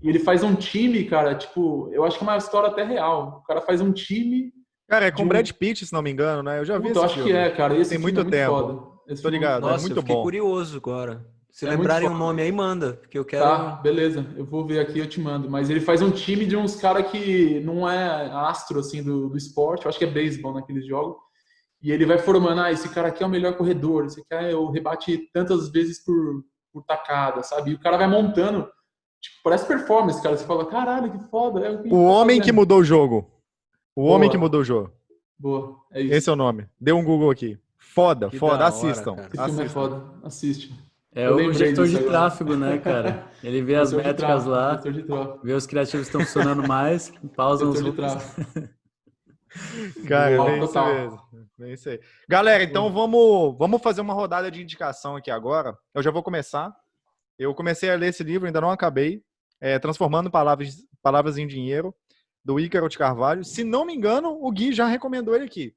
E ele faz um time, cara, tipo, eu acho que é uma história até real. O cara faz um time Cara, é de com Brad Pitt, se não me engano, né? Eu já vi Puta, eu esse acho que filme. é, cara. Esse Tem filme é muito muito tempo. foda. Esse Tô filme é muito ligado, é foda. Nossa, eu muito fiquei bom. curioso agora. Se É muito lembrarem o foda. nome aí, manda, porque eu quero... Tá, beleza. Eu vou ver aqui e eu te mando. Mas ele faz um time de uns caras que não é astro, assim, do esporte. Eu acho que é beisebol naqueles jogos. E ele vai formando, esse cara aqui é o melhor corredor. Esse cara eu rebate tantas vezes por tacada, sabe? E o cara vai montando. Tipo, parece performance, cara. Você fala, caralho, que foda. É o que a gente O tá Homem que fazendo. Mudou o Jogo. O Homem que Boa, Mudou o Jogo. boa. É Esse isso. é o nome. Dê um Google aqui. Foda, Que foda. da hora, Assistam. cara. Esse filme é Assistam. foda. Assiste. É Eu o lembrei gestor disso de agora. tráfego, né, cara? Ele vê as Gestor de métricas tráfego, lá, gestor de tráfego. vê os criativos que estão funcionando mais, pausa uns Gestor de outros. tráfego. Cara, Boa, bem isso mesmo. total. Bem isso aí. Galera, então vamos fazer uma rodada de indicação aqui agora. Eu já vou começar. Eu comecei a ler esse livro, ainda não acabei. Transformando Palavras em Dinheiro, do Ícaro de Carvalho. Se não me engano, o Gui já recomendou ele aqui.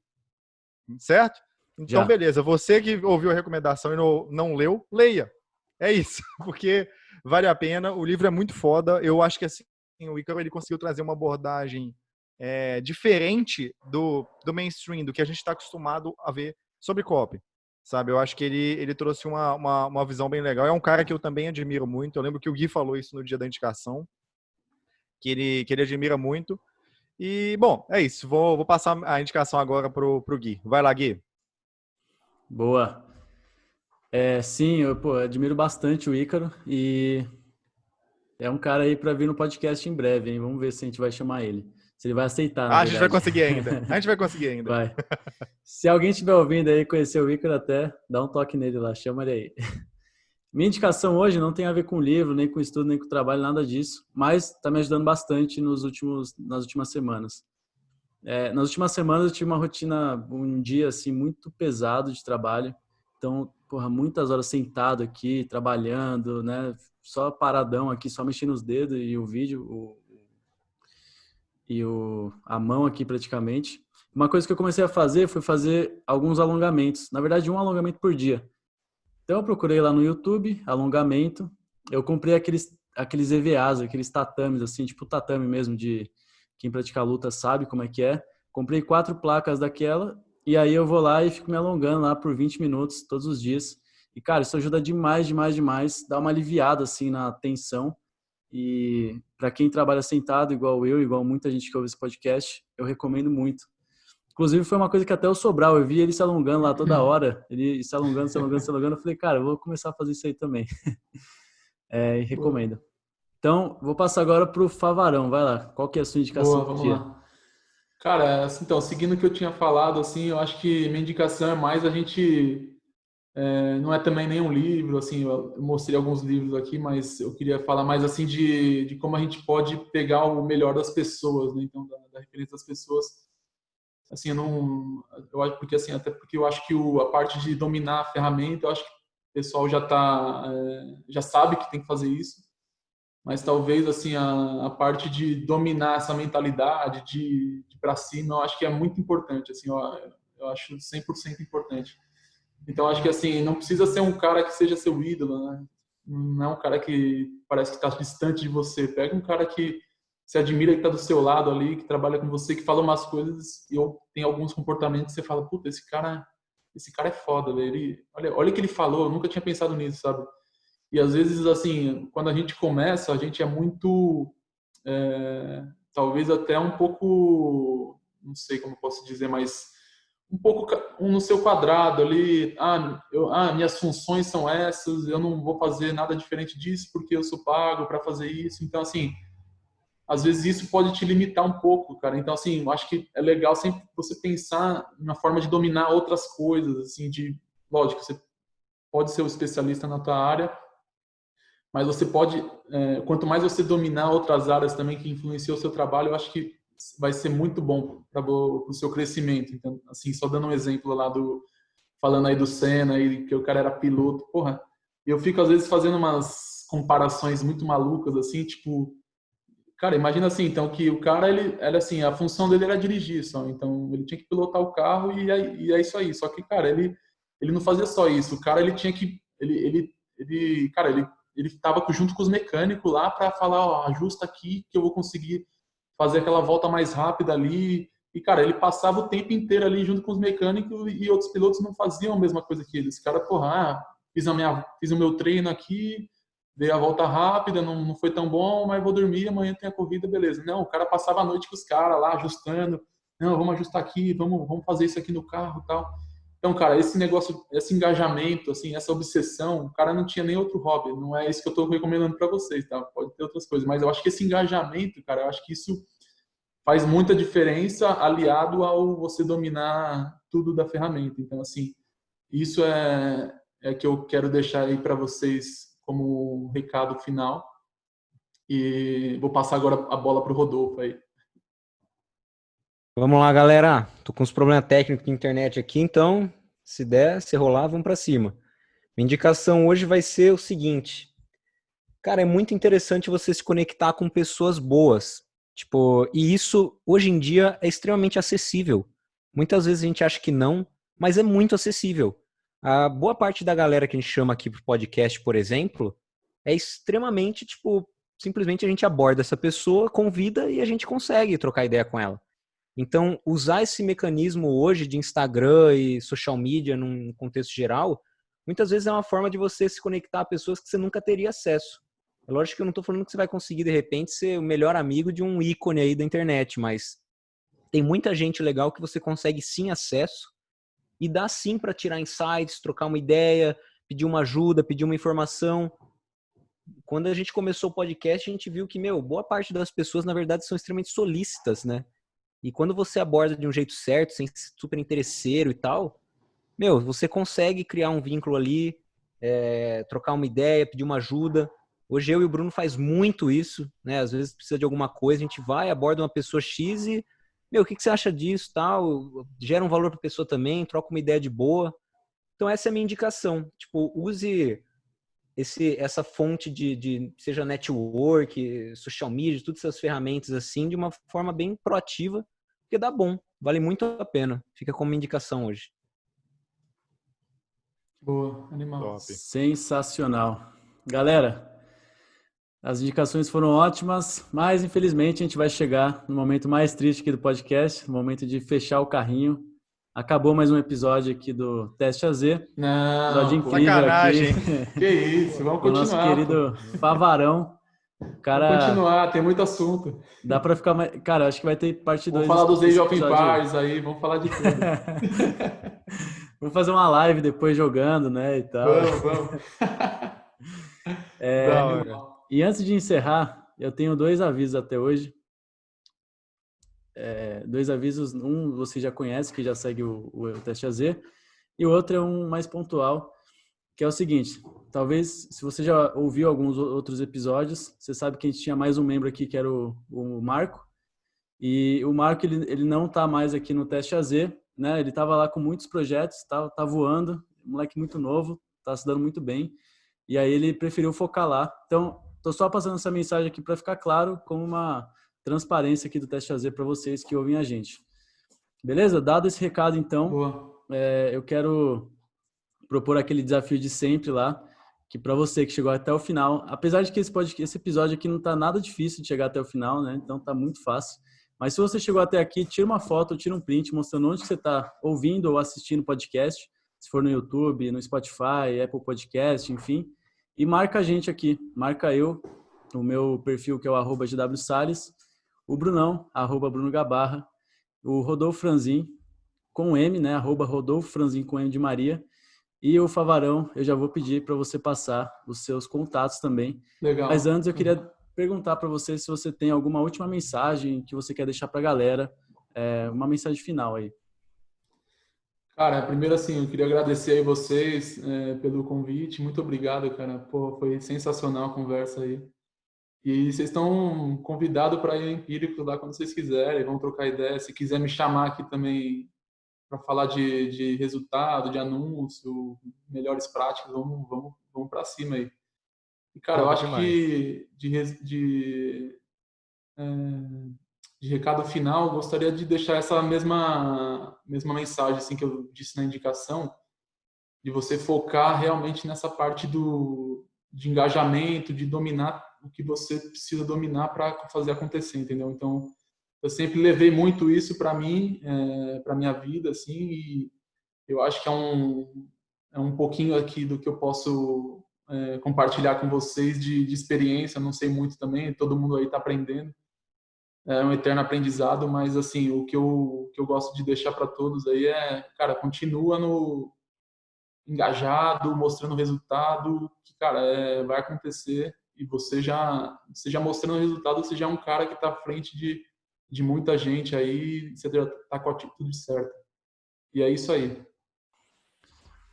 Certo? Então, Já. beleza. Você que ouviu a recomendação e não leu, leia. É isso. Porque vale a pena. O livro é muito foda. Eu acho que assim, o Ícaro ele conseguiu trazer uma abordagem diferente do mainstream, do que a gente está acostumado a ver sobre copy. Sabe? Eu acho que ele trouxe uma visão bem legal. É um cara que eu também admiro muito. Eu lembro que o Gui falou isso no dia da indicação, que ele admira muito. E, bom, é isso. Vou passar a indicação agora pro Gui. Vai lá, Gui. Boa. Sim, eu admiro bastante o Ícaro e é um cara aí para vir no podcast em breve, hein? Vamos ver se a gente vai chamar ele. Se ele vai aceitar, na A gente vai verdade. conseguir ainda. A gente vai conseguir ainda. Vai. Se alguém estiver ouvindo aí, conhecer o Ícaro até, dá um toque nele lá, chama ele aí. Minha indicação hoje não tem a ver com livro, nem com estudo, nem com trabalho, nada disso, mas está me ajudando bastante nas últimas semanas. Nas últimas semanas eu tive uma rotina, um dia assim muito pesado de trabalho, então, muitas horas sentado aqui, trabalhando, né, só paradão aqui, só mexendo os dedos e o vídeo, a mão aqui praticamente. Uma coisa que eu comecei a fazer foi fazer alguns alongamentos, na verdade um alongamento por dia. Então eu procurei lá no YouTube, alongamento, eu comprei aqueles EVAs, aqueles tatames assim, tipo tatame mesmo, de quem pratica luta sabe como é que é. Comprei 4 placas daquela e aí eu vou lá e fico me alongando lá por 20 minutos todos os dias. E cara, isso ajuda demais, demais, demais, dá uma aliviada assim na tensão. E para quem trabalha sentado igual eu, igual muita gente que ouve esse podcast, eu recomendo muito. Inclusive, foi uma coisa que até o Sobral, eu vi ele se alongando lá toda hora, ele se alongando, se alongando, se alongando. Eu falei, cara, eu vou começar a fazer isso aí também. E recomendo. Então, vou passar agora pro Favarão, vai lá. Qual que é a sua indicação Boa, do vamos dia? lá. Cara, assim, então, seguindo o que eu tinha falado, assim, eu acho que minha indicação é mais a gente... não é também nenhum livro, assim, eu mostrei alguns livros aqui, mas eu queria falar mais, assim, de como a gente pode pegar o melhor das pessoas, né? Então, da referência das pessoas. Assim, eu acho, porque assim, até porque eu acho que a parte de dominar a ferramenta, eu acho que o pessoal já sabe que tem que fazer isso, mas talvez assim a parte de dominar essa mentalidade de para cima, eu acho que é muito importante, assim, eu acho 100% importante. Então acho que assim, não precisa ser um cara que seja seu ídolo, né? Não é um cara que parece que está distante de você. Pega um cara que você admira, que está do seu lado ali, que trabalha com você, que fala umas coisas e ou tem alguns comportamentos que você fala, puta, esse cara é foda, velho. Olha o que ele falou, eu nunca tinha pensado nisso, sabe? E às vezes, assim, quando a gente começa, a gente é muito, talvez até um pouco, não sei como eu posso dizer, mas um pouco no seu quadrado ali. Minhas funções são essas, eu não vou fazer nada diferente disso porque eu sou pago para fazer isso. Então, assim, às vezes isso pode te limitar um pouco, cara. Então, assim, eu acho que é legal sempre você pensar na forma de dominar outras coisas, assim, lógico, você pode ser um especialista na tua área, mas você pode, quanto mais você dominar outras áreas também que influenciam o seu trabalho, eu acho que vai ser muito bom para o seu crescimento. Então, assim, só dando um exemplo lá falando aí do Senna, aí, que o cara era piloto, porra, eu fico às vezes fazendo umas comparações muito malucas, assim, tipo, cara, imagina assim, então, que o cara, ele era assim, a função dele era dirigir só, então ele tinha que pilotar o carro e é isso aí, só que, cara, ele não fazia só isso, o cara, ele tinha que, cara, ele estava junto com os mecânicos lá para falar, ó, ajusta aqui que eu vou conseguir fazer aquela volta mais rápida ali. E, cara, ele passava o tempo inteiro ali junto com os mecânicos e outros pilotos não faziam a mesma coisa que eles. Cara, porra, fiz o meu treino aqui, dei a volta rápida, não foi tão bom, mas vou dormir, amanhã tem a corrida, beleza. Não, o cara passava a noite com os caras lá, ajustando. Não, vamos ajustar aqui, vamos fazer isso aqui no carro e tal. Então, cara, esse negócio, esse engajamento, assim, essa obsessão, o cara não tinha nem outro hobby. Não é isso que eu estou recomendando para vocês, tá? Pode ter outras coisas, mas eu acho que esse engajamento, cara, eu acho que isso faz muita diferença aliado ao você dominar tudo da ferramenta. Então, assim, isso é que eu quero deixar aí para vocês como recado final. E vou passar agora a bola para o Rodolfo aí. Vamos lá, galera. Tô com uns problemas técnicos de internet aqui, então, se der, se rolar, vamos para cima. Minha indicação hoje vai ser o seguinte. Cara, é muito interessante você se conectar com pessoas boas. Tipo, e isso, hoje em dia, é extremamente acessível. Muitas vezes a gente acha que não, mas é muito acessível. A boa parte da galera que a gente chama aqui pro podcast, por exemplo, é extremamente, tipo, simplesmente a gente aborda essa pessoa, convida e a gente consegue trocar ideia com ela. Então, usar esse mecanismo hoje de Instagram e social media num contexto geral, muitas vezes é uma forma de você se conectar a pessoas que você nunca teria acesso. É lógico que eu não estou falando que você vai conseguir, de repente, ser o melhor amigo de um ícone aí da internet, mas tem muita gente legal que você consegue sim acesso e dá sim para tirar insights, trocar uma ideia, pedir uma ajuda, pedir uma informação. Quando a gente começou o podcast, a gente viu que, boa parte das pessoas, na verdade, são extremamente solícitas, né? E quando você aborda de um jeito certo, sem ser super interesseiro e tal, você consegue criar um vínculo ali, trocar uma ideia, pedir uma ajuda. Hoje eu e o Bruno faz muito isso, né? Às vezes precisa de alguma coisa, a gente vai, aborda uma pessoa X e, o que você acha disso, tal? Gera um valor para a pessoa também, troca uma ideia de boa. Então essa é a minha indicação. Tipo, use essa fonte de seja network, social media, todas essas ferramentas assim, de uma forma bem proativa, porque dá bom, vale muito a pena. Fica como indicação hoje. Boa, animal. Top. Sensacional. Galera, as indicações foram ótimas, mas infelizmente a gente vai chegar no momento mais triste aqui do podcast, no momento de fechar o carrinho. Acabou mais um episódio aqui do Teste AZ. Não, Episódio pô, incrível sacanagem. aqui. que isso, vamos Com o nosso continuar. querido Favarão. Vamos Cara, continuar, tem muito assunto. dá pra ficar mais... Cara, acho que vai ter parte 2 Vamos falar dos Age desse of episódio. Empires aí, vamos falar de tudo. Vamos fazer uma live depois jogando, né, e tal. Vamos. Da hora. E antes de encerrar, eu tenho 2 avisos até hoje. 2 avisos, um você já conhece, que já segue o Teste AZ, e o outro é um mais pontual, que é o seguinte: talvez, se você já ouviu alguns outros episódios, você sabe que a gente tinha mais um membro aqui, que era o Marco, e o Marco, ele não está mais aqui no Teste AZ, né? Ele estava lá com muitos projetos, tá voando, moleque muito novo, tá se dando muito bem, e aí ele preferiu focar lá. Então, tô só passando essa mensagem aqui para ficar claro, como uma transparência aqui do Teste AZ para vocês que ouvem a gente. Beleza? Dado esse recado, então, Boa. eu quero propor aquele desafio de sempre lá, que para você que chegou até o final, apesar de que esse episódio aqui não tá nada difícil de chegar até o final, né? Então tá muito fácil. Mas se você chegou até aqui, tira uma foto, tira um print mostrando onde você está ouvindo ou assistindo o podcast, se for no YouTube, no Spotify, Apple Podcast, enfim, e marca a gente aqui, marca eu, o meu perfil que é o @gwsalles, o Brunão, @brunogabarra, o Rodolfo Franzin, com M, né, @Rodolfo Franzin com M de Maria, e o Favarão, eu já vou pedir para você passar os seus contatos também. Legal. Mas antes eu queria perguntar para você se você tem alguma última mensagem que você quer deixar para a galera, uma mensagem final aí. Cara, primeiro assim, eu queria agradecer aí vocês pelo convite. Muito obrigado, cara. Pô, foi sensacional a conversa aí. E vocês estão convidados para ir ao Empírico lá quando vocês quiserem. Vamos trocar ideia. Se quiser me chamar aqui também para falar de resultado, de anúncio, melhores práticas, vamos para cima aí. E, cara, eu Top acho demais. que de recado final, gostaria de deixar essa mesma mensagem assim que eu disse na indicação, de você focar realmente nessa parte de engajamento, de dominar o que você precisa dominar para fazer acontecer, entendeu? Então, eu sempre levei muito isso para mim, para minha vida, assim, e eu acho que é um pouquinho aqui do que eu posso compartilhar com vocês de experiência. Não sei muito também, todo mundo aí está aprendendo. É um eterno aprendizado, mas assim, o que eu gosto de deixar para todos aí cara, continua no engajado, mostrando o resultado, que, cara, vai acontecer, e você já mostrando o resultado, você já é um cara que está à frente de muita gente aí, você já está com a atitude certa. E é isso aí.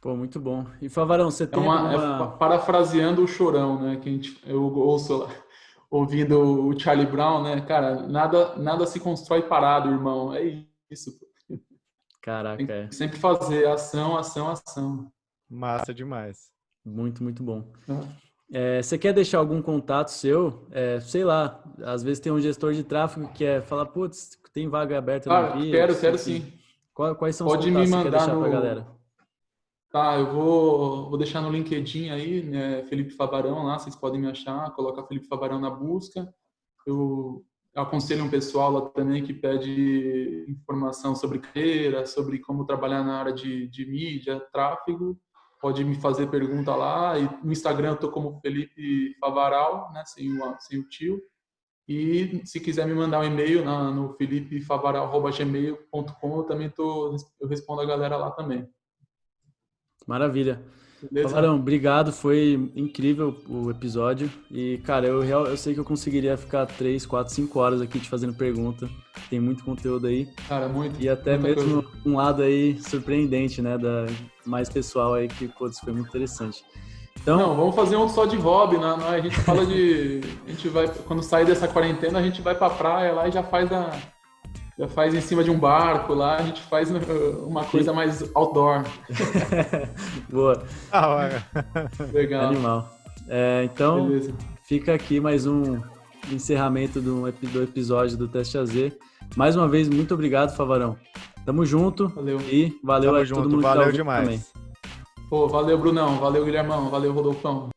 Pô, muito bom. E Favarão, você tem alguma... Parafraseando o Chorão, né, que eu ouço lá, ouvindo o Charlie Brown, né, cara, nada se constrói parado, irmão, é isso. Caraca, Tem que sempre fazer ação, ação, ação. Massa demais. Muito, muito bom. Você quer deixar algum contato seu? Sei lá, às vezes tem um gestor de tráfego que quer falar, putz, tem vaga aberta no Empírico. Quero sim. Quais são Pode os contatos me que você quer mandar deixar pra galera? Tá, eu vou deixar no LinkedIn aí, né, Felipe Favarão lá, vocês podem me achar, coloca Felipe Favarão na busca. Eu aconselho um pessoal lá também que pede informação sobre carreira, sobre como trabalhar na área de mídia, tráfego. Pode me fazer pergunta lá. E no Instagram eu tô como Felipe Favaral, né, sem o tio. E se quiser me mandar um e-mail no felipefavaral@gmail.com, eu respondo a galera lá também. Maravilha. Beleza? Favarão, obrigado, foi incrível o episódio. E, cara, eu sei que eu conseguiria ficar 3, 4, 5 horas aqui te fazendo pergunta. Tem muito conteúdo aí. Cara, muito. E até muita mesmo coisa. um lado aí surpreendente, né? Mais pessoal aí, que pô, isso foi muito interessante. Então, Não, vamos fazer um só de hobby, né? A gente fala de... A gente vai, quando sair dessa quarentena, a gente vai pra praia lá e já faz em cima de um barco lá, a gente faz uma coisa mais outdoor. boa. Legal. Animal. Então, Beleza. fica aqui mais um encerramento do episódio do Teste AZ. Mais uma vez, muito obrigado, Favarão. Tamo junto. Valeu. E valeu Tamo a todo junto, mundo que tá valeu ouvindo demais. também. Pô, valeu, Brunão. Valeu, Guilhermão. Valeu, Rodolfão.